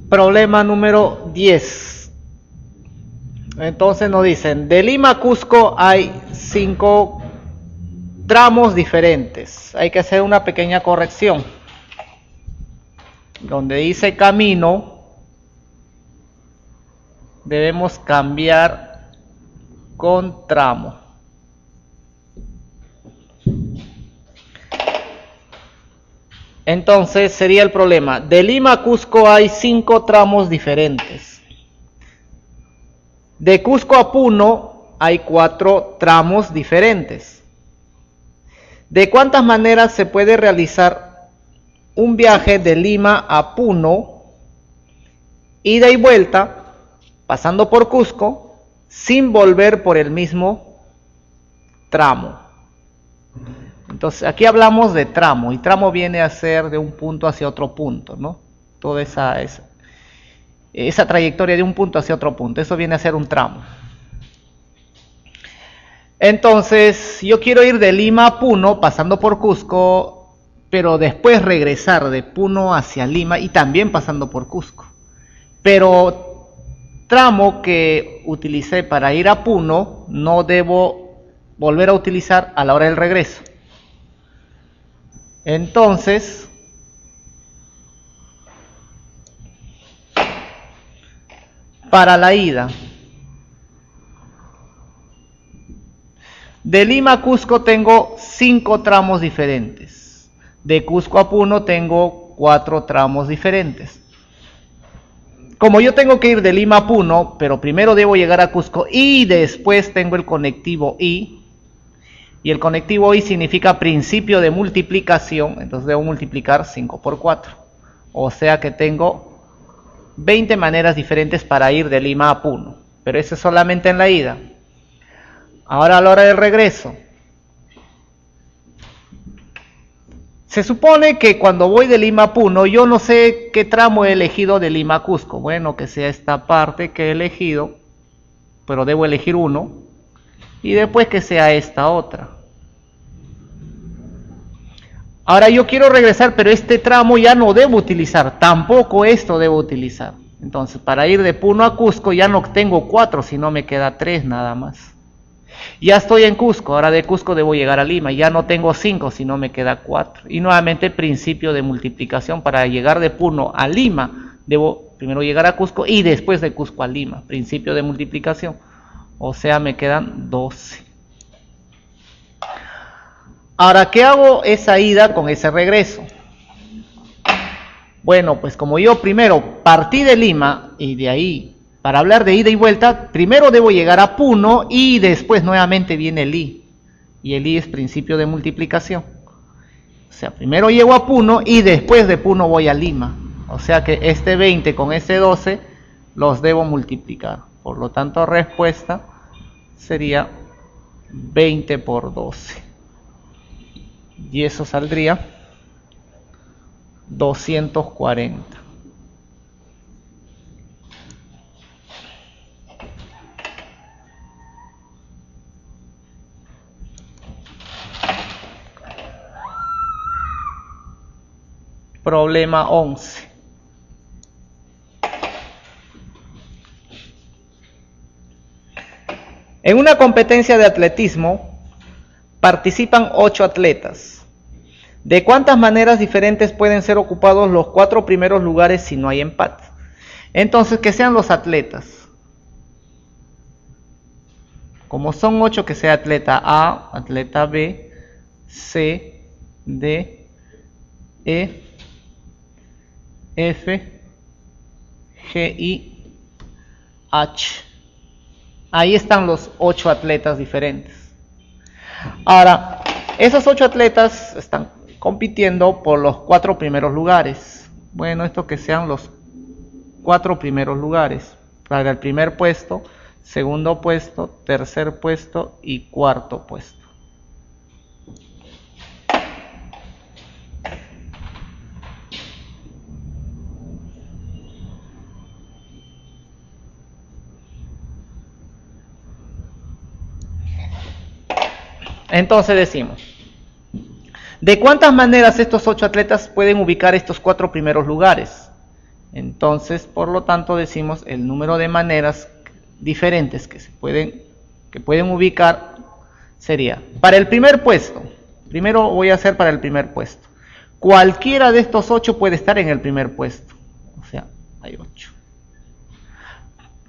Problema número 10. Entonces nos dicen, de Lima a Cusco hay 5 tramos diferentes. Hay que hacer una pequeña corrección. Donde dice camino, debemos cambiar con tramo. Entonces sería el problema. De Lima a Cusco hay 5 tramos diferentes. De Cusco a Puno hay 4 tramos diferentes. ¿De cuántas maneras se puede realizar un viaje de Lima a Puno, ida y vuelta, pasando por Cusco, sin volver por el mismo tramo? Entonces aquí hablamos de tramo, y tramo viene a ser de un punto hacia otro punto, ¿no? Toda esa trayectoria de un punto hacia otro punto, eso viene a ser un tramo. Entonces yo quiero ir de Lima a Puno, pasando por Cusco, pero después regresar de Puno hacia Lima y también pasando por Cusco. Pero tramo que utilicé para ir a Puno no debo volver a utilizar a la hora del regreso. Entonces, para la ida, de Lima a Cusco tengo 5 tramos diferentes. De Cusco a Puno tengo 4 tramos diferentes. Como yo tengo que ir de Lima a Puno, pero primero debo llegar a Cusco y después tengo el conectivo I, y el conectivo I significa principio de multiplicación, entonces debo multiplicar 5 por 4. O sea que tengo 20 maneras diferentes para ir de Lima a Puno, pero eso es solamente en la ida. Ahora a la hora del regreso. Se supone que cuando voy de Lima a Puno, yo no sé qué tramo he elegido de Lima a Cusco. Bueno, que sea esta parte que he elegido, pero debo elegir uno, y después que sea esta otra. Ahora yo quiero regresar, pero este tramo ya no debo utilizar, tampoco esto debo utilizar. Entonces, para ir de Puno a Cusco ya no tengo 4, sino me queda 3 nada más. Ya estoy en Cusco, ahora de Cusco debo llegar a Lima, ya no tengo 5, sino me queda 4. Y nuevamente principio de multiplicación, para llegar de Puno a Lima, debo primero llegar a Cusco y después de Cusco a Lima, principio de multiplicación. O sea, me quedan 12. Ahora, ¿qué hago esa ida con ese regreso? Bueno, pues como yo primero partí de Lima y de ahí, para hablar de ida y vuelta, primero debo llegar a Puno y después nuevamente viene el I. Y el I es principio de multiplicación. O sea, primero llego a Puno y después de Puno voy a Lima. O sea que este 20 con este 12 los debo multiplicar. Por lo tanto, respuesta sería 20 por 12. Y eso saldría 240. Problema 11. En una competencia de atletismo participan 8 atletas. ¿De cuántas maneras diferentes pueden ser ocupados los 4 primeros lugares si no hay empate? Entonces, que sean los atletas. Como son 8, que sea atleta A, atleta B, C, D, E, F, G, I, H. Ahí están los 8 atletas diferentes. Ahora, esos 8 atletas están compitiendo por los 4 primeros lugares. Bueno, esto que sean los 4 primeros lugares. Para el primer puesto, segundo puesto, tercer puesto y cuarto puesto. Entonces decimos, ¿de cuántas maneras estos 8 atletas pueden ubicar estos 4 primeros lugares? Entonces, por lo tanto, decimos el número de maneras diferentes que pueden ubicar sería para el primer puesto. Primero voy a hacer para el primer puesto. Cualquiera de estos 8 puede estar en el primer puesto. O sea, hay 8.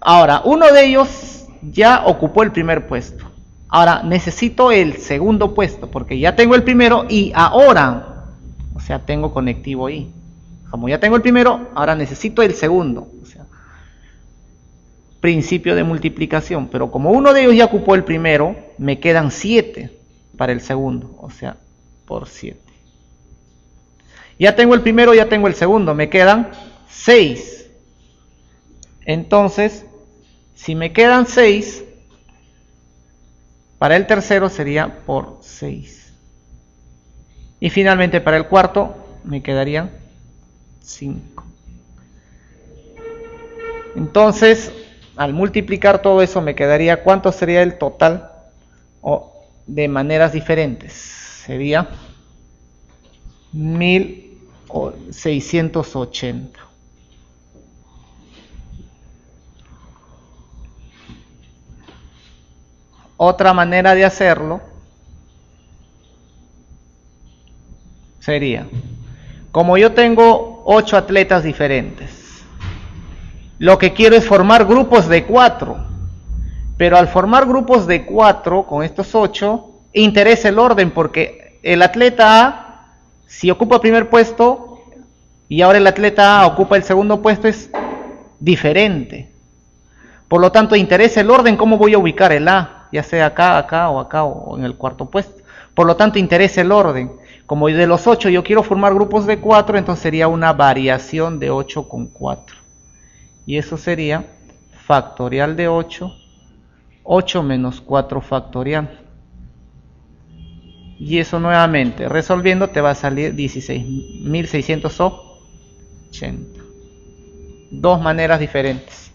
Ahora, uno de ellos ya ocupó el primer puesto. Ahora, necesito el segundo puesto, porque ya tengo el primero y ahora, o sea, tengo conectivo I. Como ya tengo el primero, ahora necesito el segundo. O sea, principio de multiplicación. Pero como uno de ellos ya ocupó el primero, me quedan 7 para el segundo. O sea, por 7. Ya tengo el primero, ya tengo el segundo. Me quedan 6. Entonces, si me quedan 6, para el tercero sería por 6. Y finalmente para el cuarto me quedarían 5. Entonces, al multiplicar todo eso me quedaría, ¿cuánto sería el total de maneras diferentes? Sería 1680. Otra manera de hacerlo sería, como yo tengo 8 atletas diferentes, lo que quiero es formar grupos de 4, pero al formar grupos de 4 con estos 8, interesa el orden porque el atleta A, si ocupa el primer puesto y ahora el atleta A ocupa el segundo puesto, es diferente. Por lo tanto, interesa el orden, cómo voy a ubicar el A, ya sea acá, acá o en el cuarto puesto. Por lo tanto, interesa el orden. Como de los 8 yo quiero formar grupos de 4, entonces sería una variación de 8 con 4. Y eso sería factorial de 8, 8 menos 4 factorial. Y eso nuevamente, resolviendo, te va a salir 16.680. Dos maneras diferentes.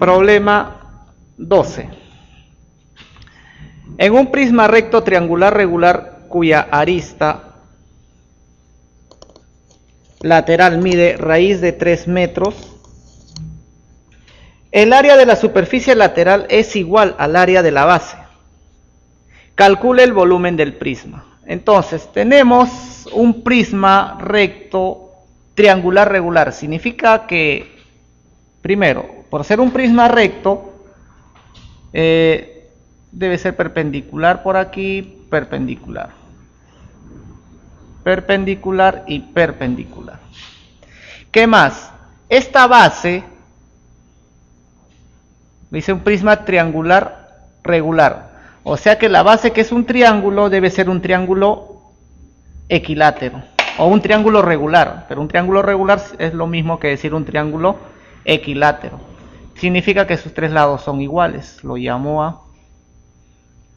Problema 12. En un prisma recto triangular regular cuya arista lateral mide raíz de 3 metros, el área de la superficie lateral es igual al área de la base. Calcule el volumen del prisma. Entonces, tenemos un prisma recto triangular regular. Significa que, primero, por ser un prisma recto, debe ser perpendicular por aquí, perpendicular. Perpendicular y perpendicular. ¿Qué más? Esta base, dice un prisma triangular regular. O sea que la base, que es un triángulo, debe ser un triángulo equilátero o un triángulo regular. Pero un triángulo regular es lo mismo que decir un triángulo equilátero. Significa que sus tres lados son iguales. Lo llamo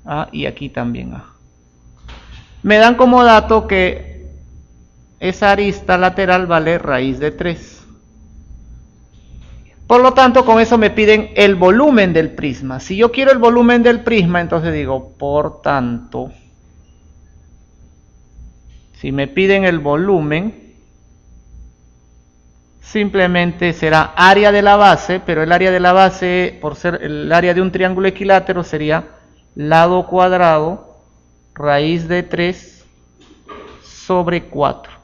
A y aquí también A. Me dan como dato que esa arista lateral vale raíz de 3. Por lo tanto, con eso me piden el volumen del prisma. Si yo quiero el volumen del prisma, entonces digo, por tanto, si me piden el volumen, simplemente será área de la base, pero el área de la base, por ser el área de un triángulo equilátero, sería lado cuadrado, raíz de 3 sobre 4.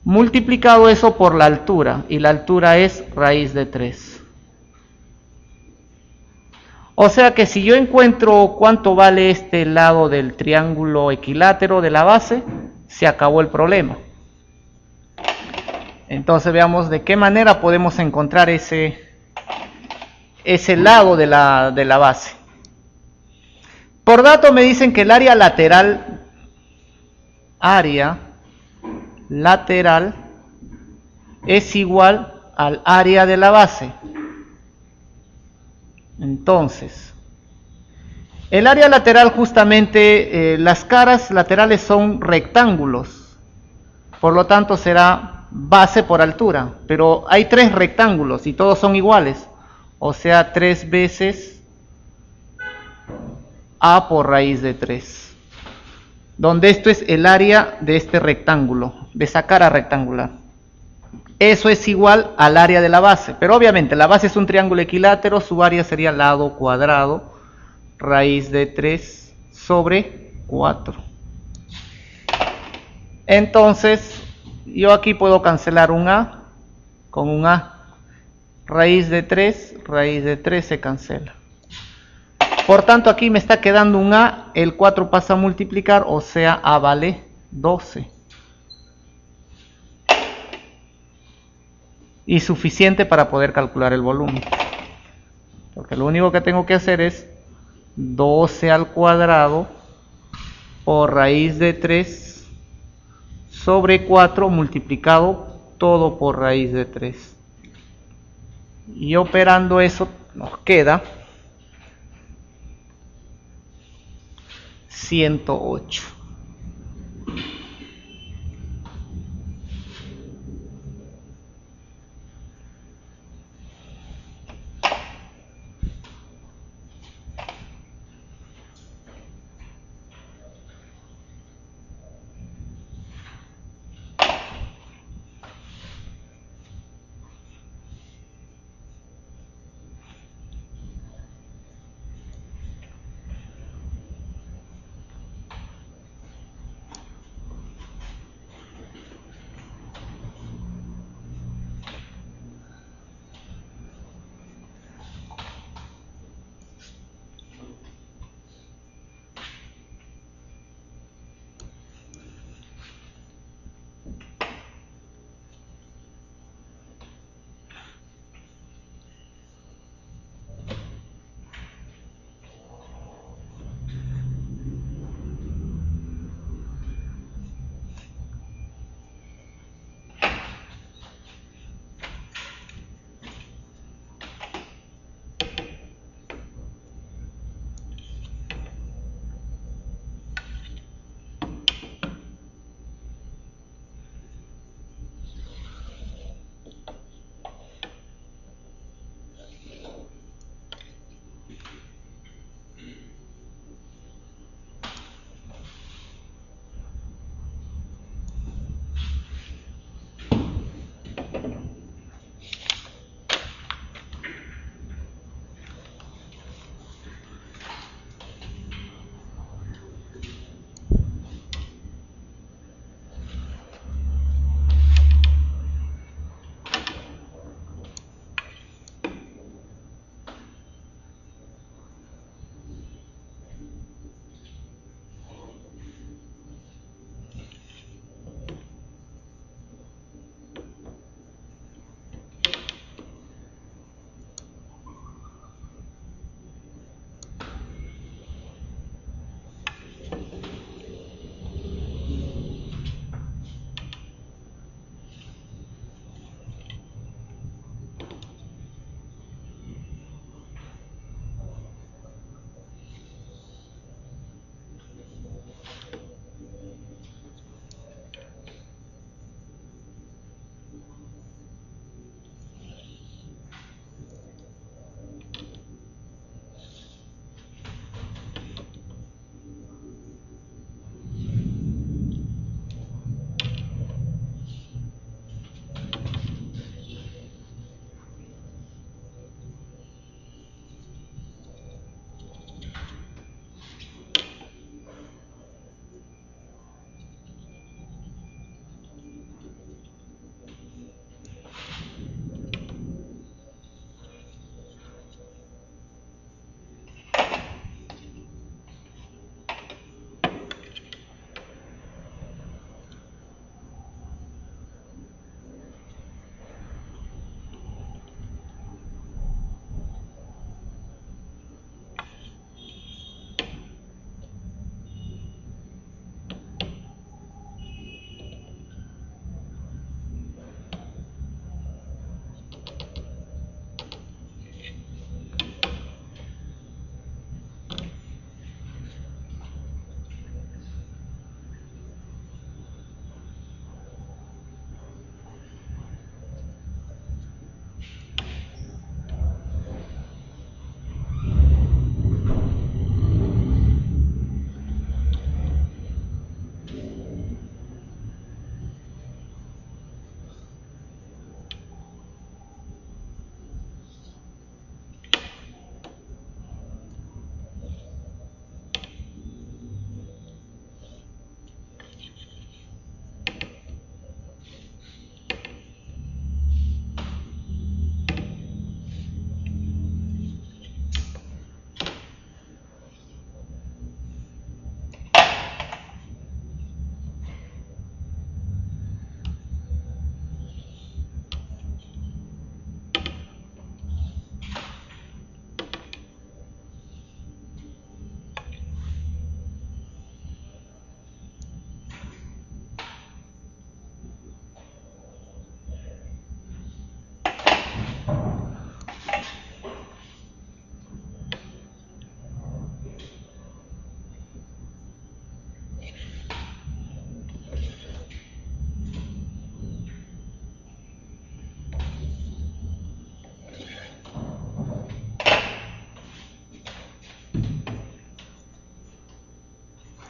Multiplicado eso por la altura, y la altura es raíz de 3. O sea que si yo encuentro cuánto vale este lado del triángulo equilátero de la base, se acabó el problema. Entonces veamos de qué manera podemos encontrar ese lado de la base. Por dato me dicen que el área lateral es igual al área de la base. Entonces, el área lateral justamente, las caras laterales son rectángulos, por lo tanto será base por altura, pero hay 3 rectángulos y todos son iguales, o sea 3 veces A por raíz de 3, donde esto es el área de este rectángulo, de esa cara rectangular. Eso es igual al área de la base, pero obviamente la base es un triángulo equilátero, su área sería lado cuadrado, raíz de 3 sobre 4. Entonces, yo aquí puedo cancelar un A con un A. Raíz de 3 se cancela. Por tanto, aquí me está quedando un A, el 4 pasa a multiplicar, o sea, A vale 12. Y suficiente para poder calcular el volumen. Porque lo único que tengo que hacer es 12 al cuadrado por raíz de 3 sobre 4 multiplicado todo por raíz de 3. Y operando eso nos queda 108.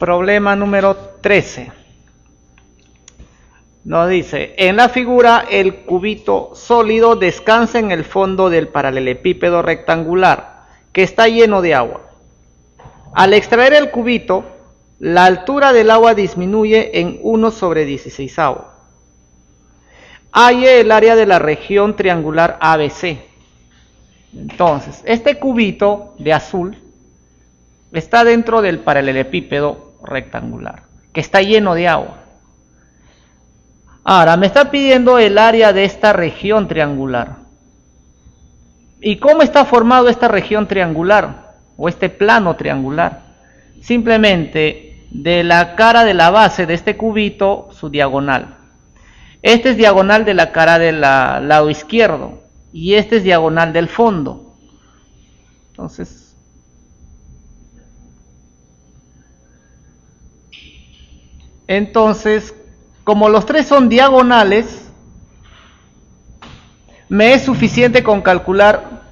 Problema número 13. Nos dice, en la figura el cubito sólido descansa en el fondo del paralelepípedo rectangular, que está lleno de agua. Al extraer el cubito, la altura del agua disminuye en 1/16. Halle el área de la región triangular ABC. Entonces, este cubito de azul está dentro del paralelepípedo rectangular, que está lleno de agua. Ahora, me está pidiendo el área de esta región triangular. ¿Y cómo está formado esta región triangular? O este plano triangular. Simplemente de la cara de la base de este cubito, su diagonal. Este es diagonal de la cara del lado izquierdo. Y este es diagonal del fondo. Entonces, como los tres son diagonales, me es suficiente con calcular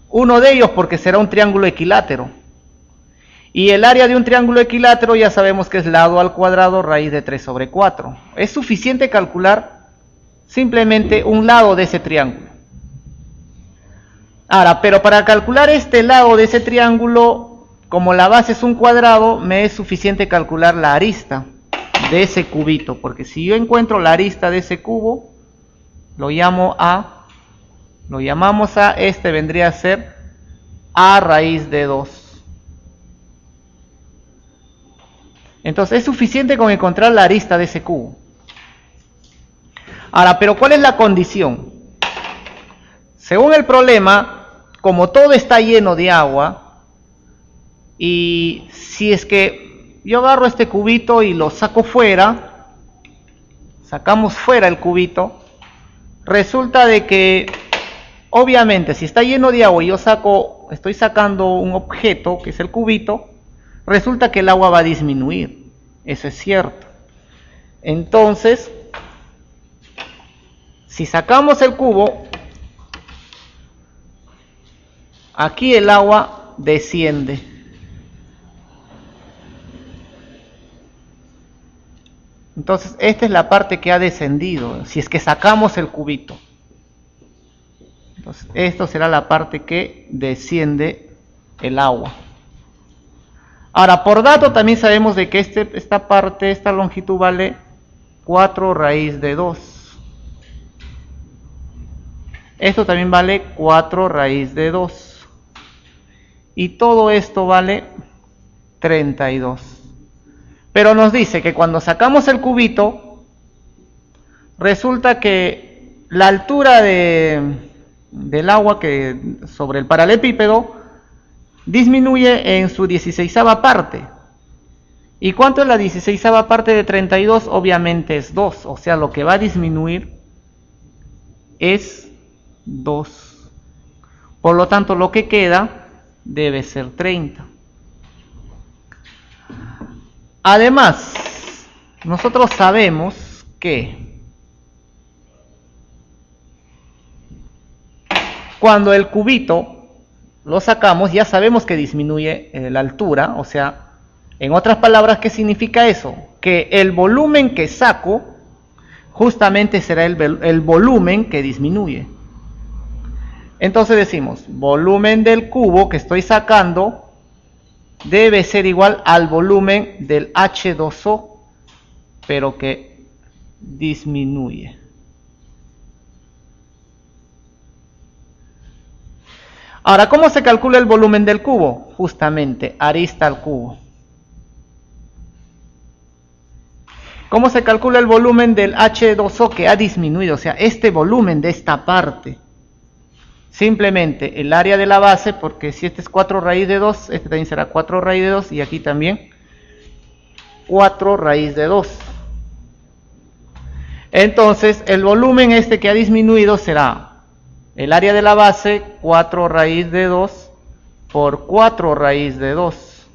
uno de ellos porque será un triángulo equilátero. Y el área de un triángulo equilátero ya sabemos que es lado al cuadrado raíz de 3/4. Es suficiente calcular simplemente un lado de ese triángulo. Ahora, pero para calcular este lado de ese triángulo, como la base es un cuadrado, me es suficiente calcular la arista de ese cubito, porque si yo encuentro la arista de ese cubo, lo llamamos a, este vendría a ser a raíz de 2. Entonces es suficiente con encontrar la arista de ese cubo. Ahora, pero ¿cuál es la condición? Según el problema, como todo está lleno de agua, y si es que yo agarro este cubito y lo saco fuera, sacamos fuera el cubito, resulta de que, obviamente, si está lleno de agua y yo estoy sacando un objeto, que es el cubito, resulta que el agua va a disminuir. Eso es cierto. Entonces, si sacamos el cubo, aquí el agua desciende. Entonces, esta es la parte que ha descendido, si es que sacamos el cubito. Entonces, esto será la parte que desciende el agua. Ahora, por dato también sabemos de que esta longitud vale 4 raíz de 2. Esto también vale 4 raíz de 2. Y todo esto vale 32. Pero nos dice que cuando sacamos el cubito, resulta que la altura del agua que sobre el paralelepípedo disminuye en su 16ª parte. ¿Y cuánto es la 16ª parte de 32? Obviamente es 2. O sea, lo que va a disminuir es 2. Por lo tanto, lo que queda debe ser 30. Además, nosotros sabemos que cuando el cubito lo sacamos, ya sabemos que disminuye la altura. O sea, en otras palabras, ¿qué significa eso? Que el volumen que saco justamente será el volumen que disminuye. Entonces decimos, volumen del cubo que estoy sacando debe ser igual al volumen del H2O, pero que disminuye. Ahora, ¿cómo se calcula el volumen del cubo? Justamente, arista al cubo. ¿Cómo se calcula el volumen del H2O que ha disminuido? O sea, este volumen de esta parte. Simplemente el área de la base, porque si este es 4 raíz de 2, este también será 4 raíz de 2, y aquí también 4 raíz de 2. Entonces, el volumen este que ha disminuido será el área de la base, 4 raíz de 2, por 4 raíz de 2.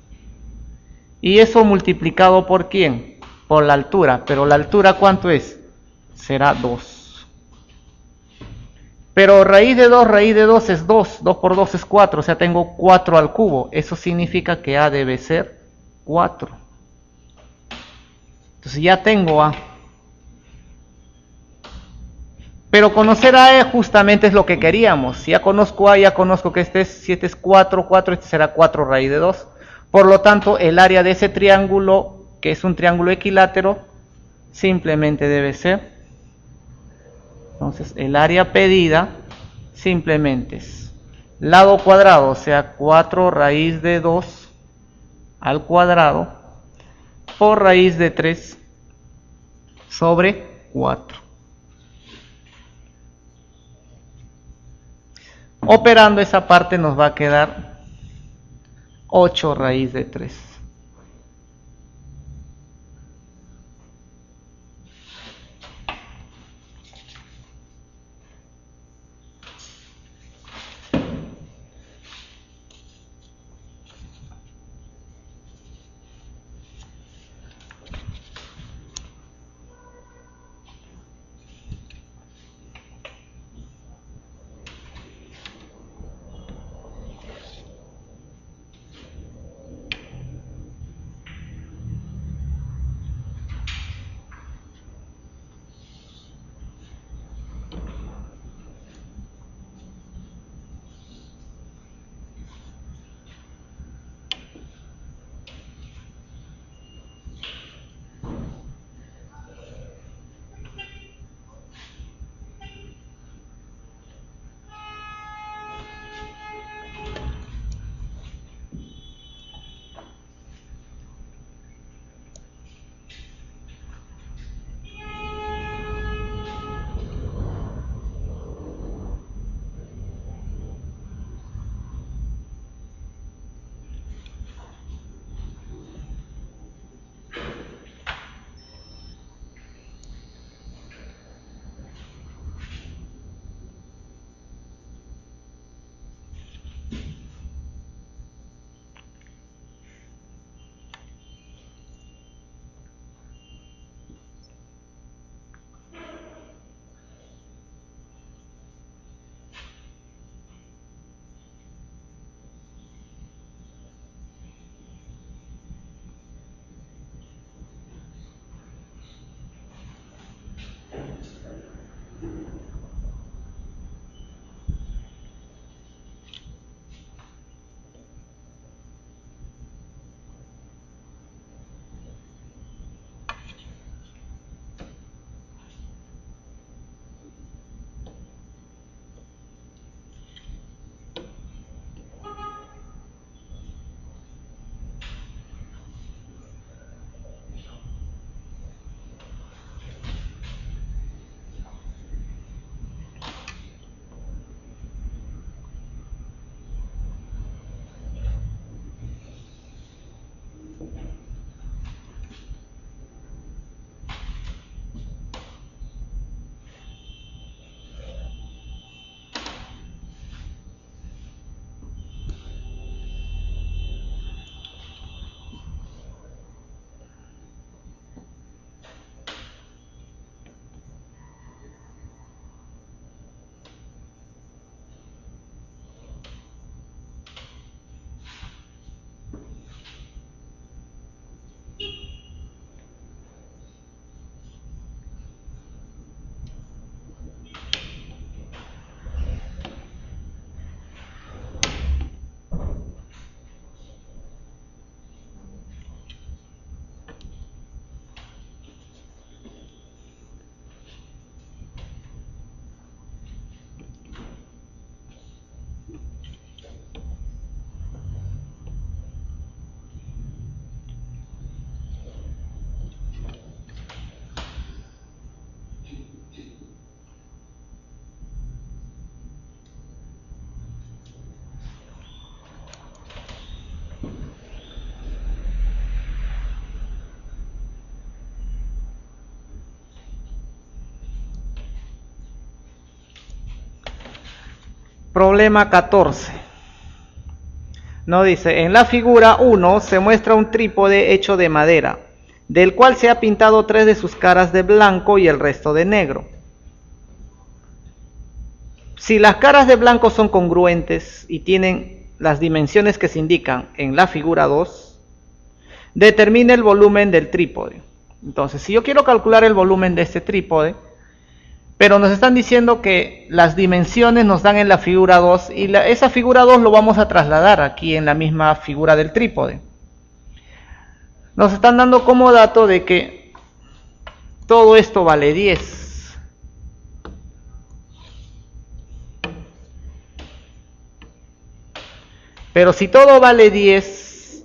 Y eso multiplicado por ¿quién? Por la altura. Pero la altura, ¿cuánto es? Será 2. Pero raíz de 2 es 2, 2 por 2 es 4, o sea, tengo 4 al cubo. Eso significa que A debe ser 4. Entonces ya tengo A. Pero conocer A justamente es lo que queríamos. Si ya conozco A, ya conozco que si este es 4, 4, este será 4 raíz de 2. Por lo tanto, el área de ese triángulo, que es un triángulo equilátero, simplemente debe ser. Entonces, el área pedida simplemente es lado cuadrado, o sea, 4 raíz de 2 al cuadrado por raíz de 3 sobre 4. Operando esa parte nos va a quedar 8 raíz de 3. Problema 14. Nos dice, en la figura 1 se muestra un trípode hecho de madera, del cual se ha pintado 3 de sus caras de blanco y el resto de negro. Si las caras de blanco son congruentes y tienen las dimensiones que se indican en la figura 2, determine el volumen del trípode. Entonces, si yo quiero calcular el volumen de este trípode, pero nos están diciendo que las dimensiones nos dan en la figura 2 y esa figura 2 lo vamos a trasladar aquí en la misma figura del trípode. Nos están dando como dato de que todo esto vale 10. Pero si todo vale 10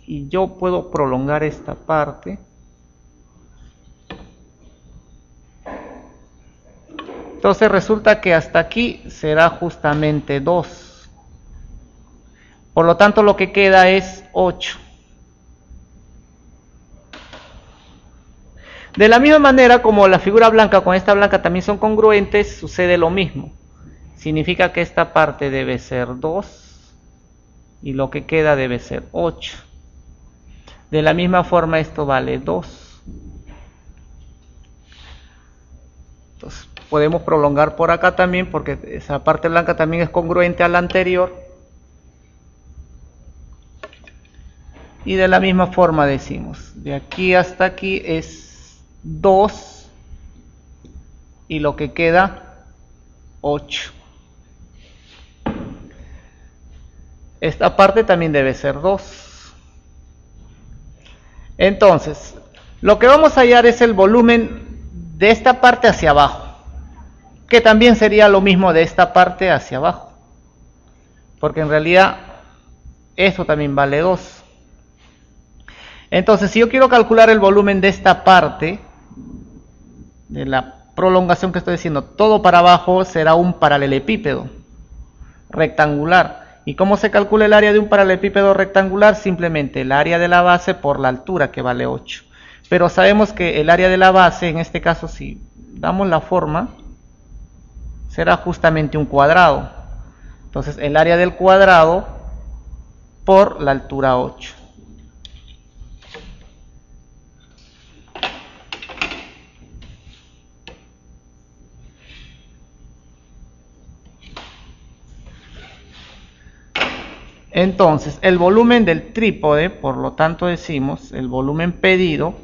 y yo puedo prolongar esta parte, entonces resulta que hasta aquí será justamente 2. Por lo tanto lo que queda es 8. De la misma manera como la figura blanca con esta blanca también son congruentes, sucede lo mismo. Significa que esta parte debe ser 2 y lo que queda debe ser 8. De la misma forma esto vale 2. Entonces podemos prolongar por acá también porque esa parte blanca también es congruente a la anterior. Y de la misma forma decimos, de aquí hasta aquí es 2 y lo que queda 8. Esta parte también debe ser 2. Entonces, lo que vamos a hallar es el volumen de esta parte hacia abajo, que también sería lo mismo de esta parte hacia abajo, porque en realidad esto también vale 2. Entonces, si yo quiero calcular el volumen de esta parte, de la prolongación que estoy diciendo, todo para abajo será un paralelepípedo rectangular. ¿Y cómo se calcula el área de un paralelepípedo rectangular? Simplemente el área de la base por la altura, que vale 8. Pero sabemos que el área de la base, en este caso si damos la forma, será justamente un cuadrado. Entonces el área del cuadrado por la altura 8. Entonces, el volumen del trípode, por lo tanto decimos, el volumen pedido,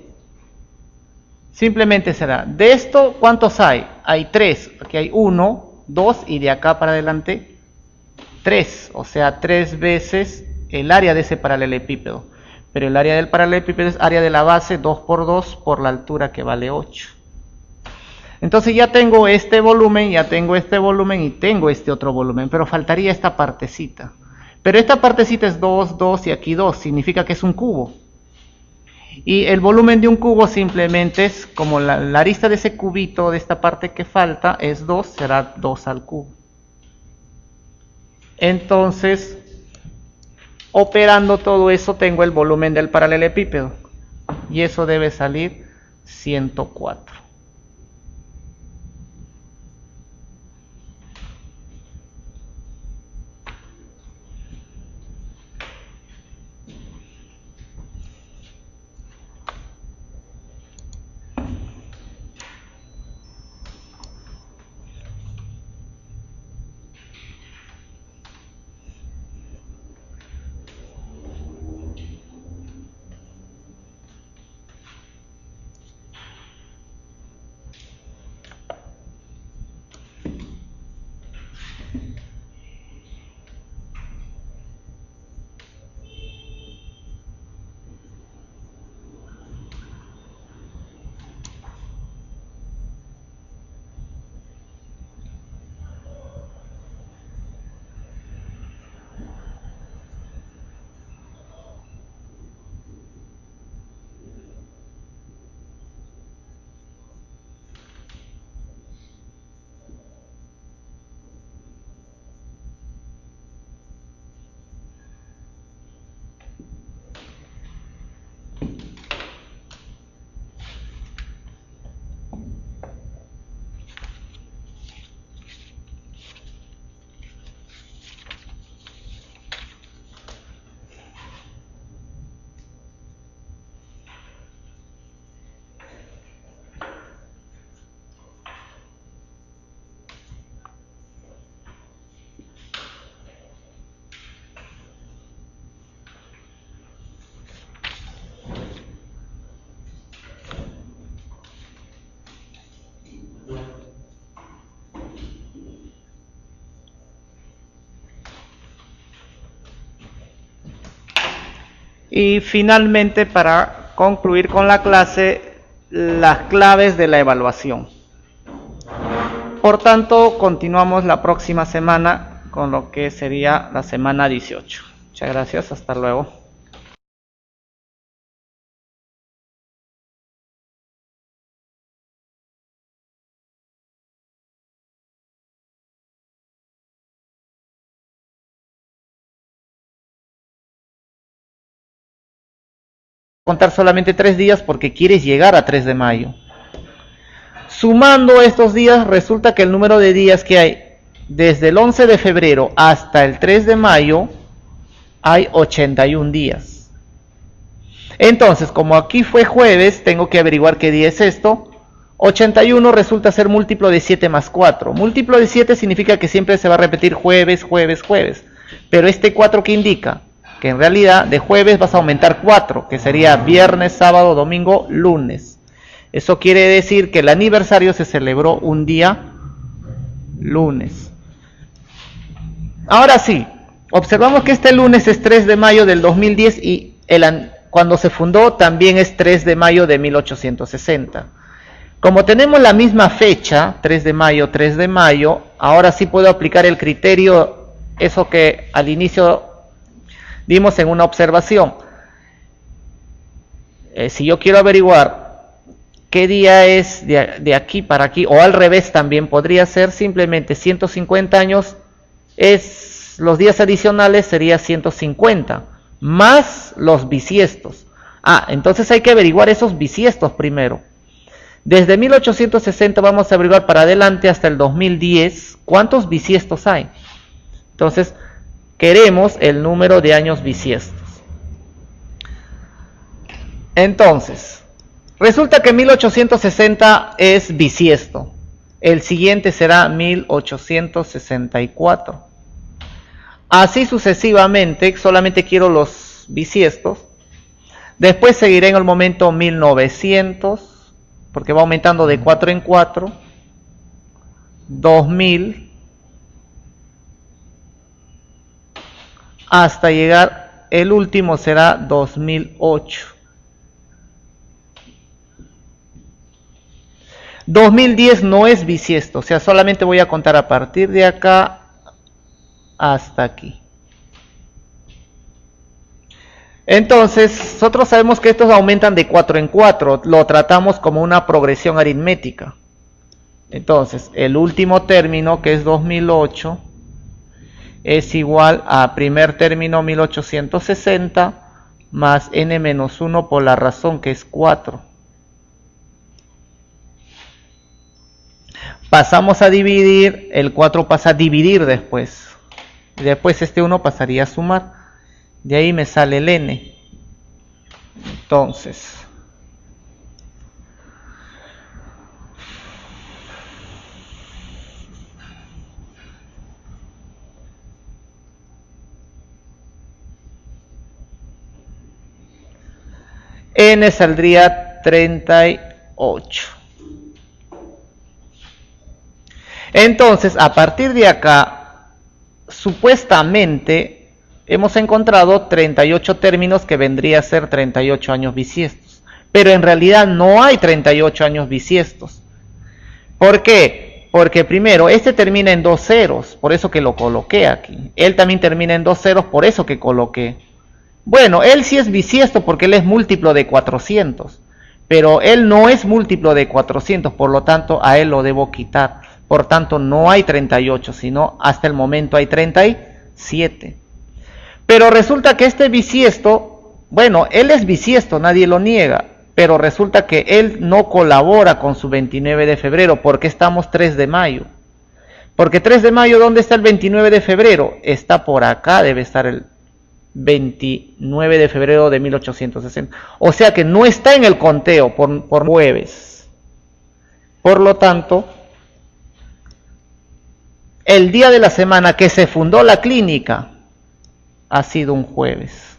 simplemente será, de esto, ¿cuántos hay? Hay 3, aquí hay 1, 2 y de acá para adelante 3, o sea, 3 veces el área de ese paralelepípedo. Pero el área del paralelepípedo es área de la base 2 por 2 por la altura que vale 8. Entonces ya tengo este volumen, ya tengo este volumen y tengo este otro volumen, pero faltaría esta partecita. Pero esta partecita es 2, 2 y aquí 2, significa que es un cubo. Y el volumen de un cubo simplemente es como la arista de ese cubito, de esta parte que falta, es 2, será 2 al cubo. Entonces, operando todo eso, tengo el volumen del paralelepípedo. Y eso debe salir 104. Y finalmente, para concluir con la clase, las claves de la evaluación. Por tanto, continuamos la próxima semana con lo que sería la semana 18. Muchas gracias, hasta luego. Contar solamente 3 días porque quieres llegar a 3 de mayo. Sumando estos días, resulta que el número de días que hay desde el 11 de febrero hasta el 3 de mayo hay 81 días. Entonces, como aquí fue jueves, tengo que averiguar qué día es esto. 81 resulta ser múltiplo de 7 más 4. Múltiplo de 7 significa que siempre se va a repetir jueves, jueves, jueves. Pero este 4 que indica que en realidad de jueves vas a aumentar 4, que sería viernes, sábado, domingo, lunes. Eso quiere decir que el aniversario se celebró un día lunes. Ahora sí, observamos que este lunes es 3 de mayo del 2010 y cuando se fundó también es 3 de mayo de 1860. Como tenemos la misma fecha, 3 de mayo, ahora sí puedo aplicar el criterio, eso que al inicio vimos en una observación. Si yo quiero averiguar qué día es de aquí para aquí, o al revés también podría ser, simplemente 150 años es los días adicionales, sería 150, más los bisiestos. Entonces hay que averiguar esos bisiestos primero. Desde 1860 vamos a averiguar para adelante hasta el 2010 cuántos bisiestos hay. Entonces queremos el número de años bisiestos. Entonces, resulta que 1860 es bisiesto. El siguiente será 1864. Así sucesivamente, solamente quiero los bisiestos. Después seguiré en el momento 1900, porque va aumentando de 4 en 4. 2000, hasta llegar, el último será 2008. 2010 no es bisiesto, o sea, solamente voy a contar a partir de acá hasta aquí. Entonces, nosotros sabemos que estos aumentan de 4 en 4, lo tratamos como una progresión aritmética. Entonces, el último término, que es 2008, es igual a primer término 1860 más n-1 por la razón que es 4. Pasamos a dividir, el 4 pasa a dividir después. Después este 1 pasaría a sumar. De ahí me sale el n. Entonces, n saldría 38. Entonces, a partir de acá, supuestamente hemos encontrado 38 términos que vendría a ser 38 años bisiestos. Pero en realidad no hay 38 años bisiestos. ¿Por qué? Porque primero, este termina en 2 ceros, por eso que lo coloqué aquí. Él también termina en 2 ceros, por eso que coloqué. Bueno, él sí es bisiesto porque él es múltiplo de 400. Pero él no es múltiplo de 400, por lo tanto a él lo debo quitar. Por tanto, no hay 38, sino hasta el momento hay 37. Pero resulta que este bisiesto, bueno, él es bisiesto, nadie lo niega, pero resulta que él no colabora con su 29 de febrero, porque estamos 3 de mayo. Porque 3 de mayo, ¿dónde está el 29 de febrero? Está por acá, debe estar el 29 de febrero de 1860. O sea que no está en el conteo por jueves. Por lo tanto, el día de la semana que se fundó la clínica ha sido un jueves.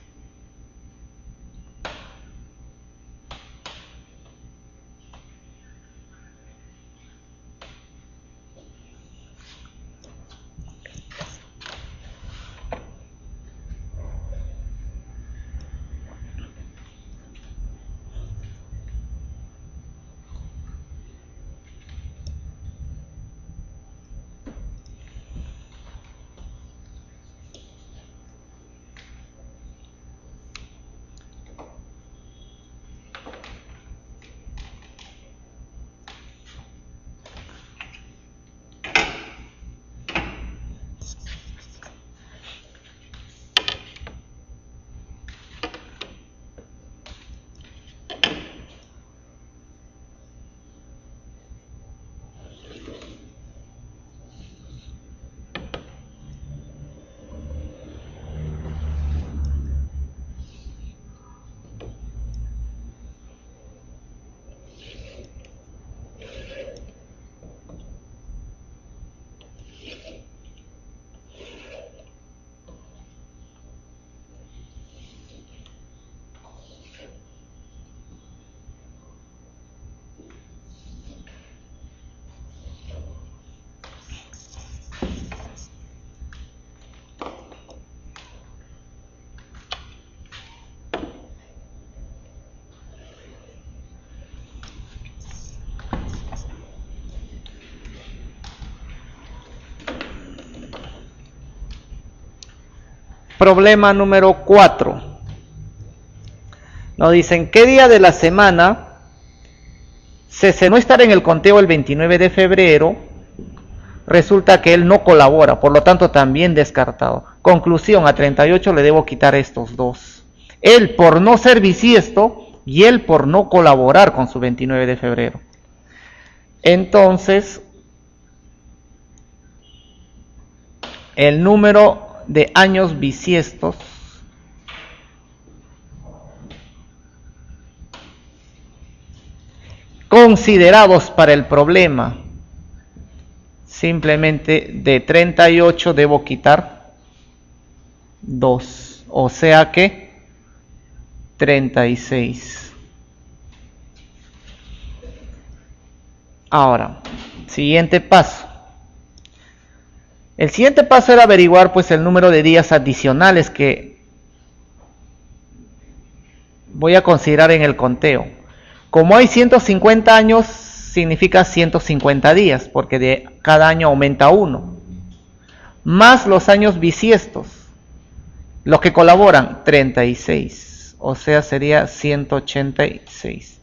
Problema número 4. Nos dicen, ¿qué día de la semana se no estar en el conteo el 29 de febrero? Resulta que él no colabora, por lo tanto también descartado. Conclusión, a 38 le debo quitar estos dos. Él por no ser bisiesto y él por no colaborar con su 29 de febrero. Entonces, el número de años bisiestos considerados para el problema, simplemente de 38 debo quitar 2, o sea que 36. Ahora, siguiente paso. El siguiente paso era averiguar pues el número de días adicionales que voy a considerar en el conteo. Como hay 150 años, significa 150 días, porque de cada año aumenta uno. Más los años bisiestos, los que colaboran, 36. O sea, sería 186.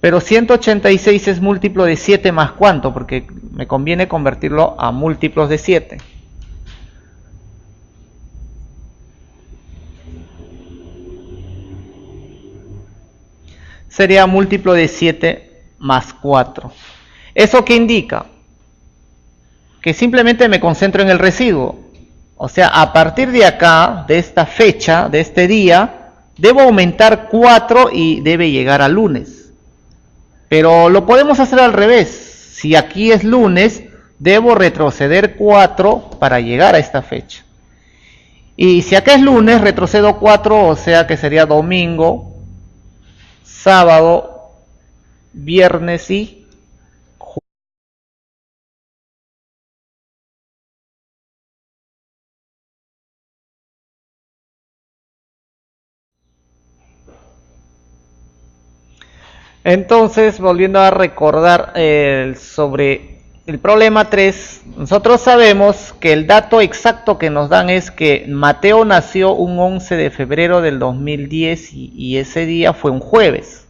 Pero 186 es múltiplo de 7 más ¿cuánto? Porque me conviene convertirlo a múltiplos de 7. Sería múltiplo de 7 más 4. ¿Eso qué indica? Que simplemente me concentro en el residuo. O sea, a partir de acá, de esta fecha, de este día, debo aumentar 4 y debe llegar a lunes. Pero lo podemos hacer al revés. Si aquí es lunes, debo retroceder 4 para llegar a esta fecha. Y si acá es lunes, retrocedo 4, o sea que sería domingo, sábado, viernes y jueves. Entonces, volviendo a recordar sobre el problema 3, nosotros sabemos que el dato exacto que nos dan es que Mateo nació un 11 de febrero del 2010 y ese día fue un jueves.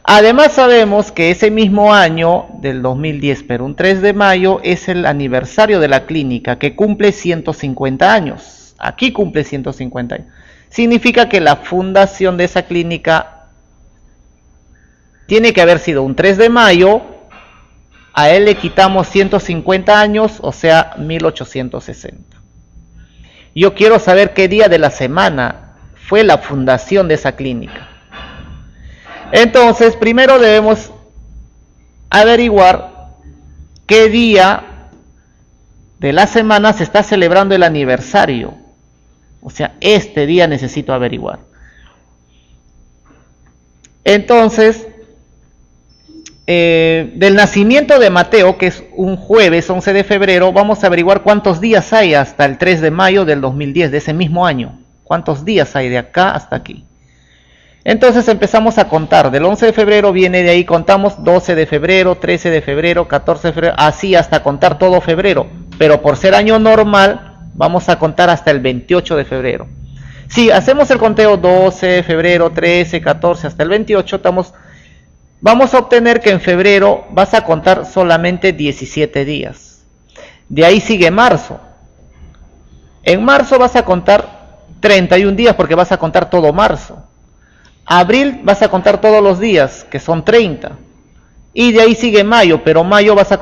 Además sabemos que ese mismo año del 2010, pero un 3 de mayo, es el aniversario de la clínica que cumple 150 años. Aquí cumple 150 años. Significa que la fundación de esa clínica tiene que haber sido un 3 de mayo, a él le quitamos 150 años, o sea 1860. Yo quiero saber qué día de la semana fue la fundación de esa clínica. Entonces, primero debemos averiguar qué día de la semana se está celebrando el aniversario. O sea, este día necesito averiguar. Entonces, del nacimiento de Mateo, que es un jueves 11 de febrero, vamos a averiguar cuántos días hay hasta el 3 de mayo del 2010, de ese mismo año. ¿Cuántos días hay de acá hasta aquí? Entonces empezamos a contar. Del 11 de febrero viene de ahí, contamos 12 de febrero, 13 de febrero, 14 de febrero, así hasta contar todo febrero. Pero por ser año normal, vamos a contar hasta el 28 de febrero. Si hacemos el conteo 12 de febrero, 13, 14, hasta el 28, vamos a obtener que en febrero vas a contar solamente 17 días. De ahí sigue marzo. En marzo vas a contar 31 días porque vas a contar todo marzo. Abril vas a contar todos los días, que son 30. Y de ahí sigue mayo, pero mayo vas a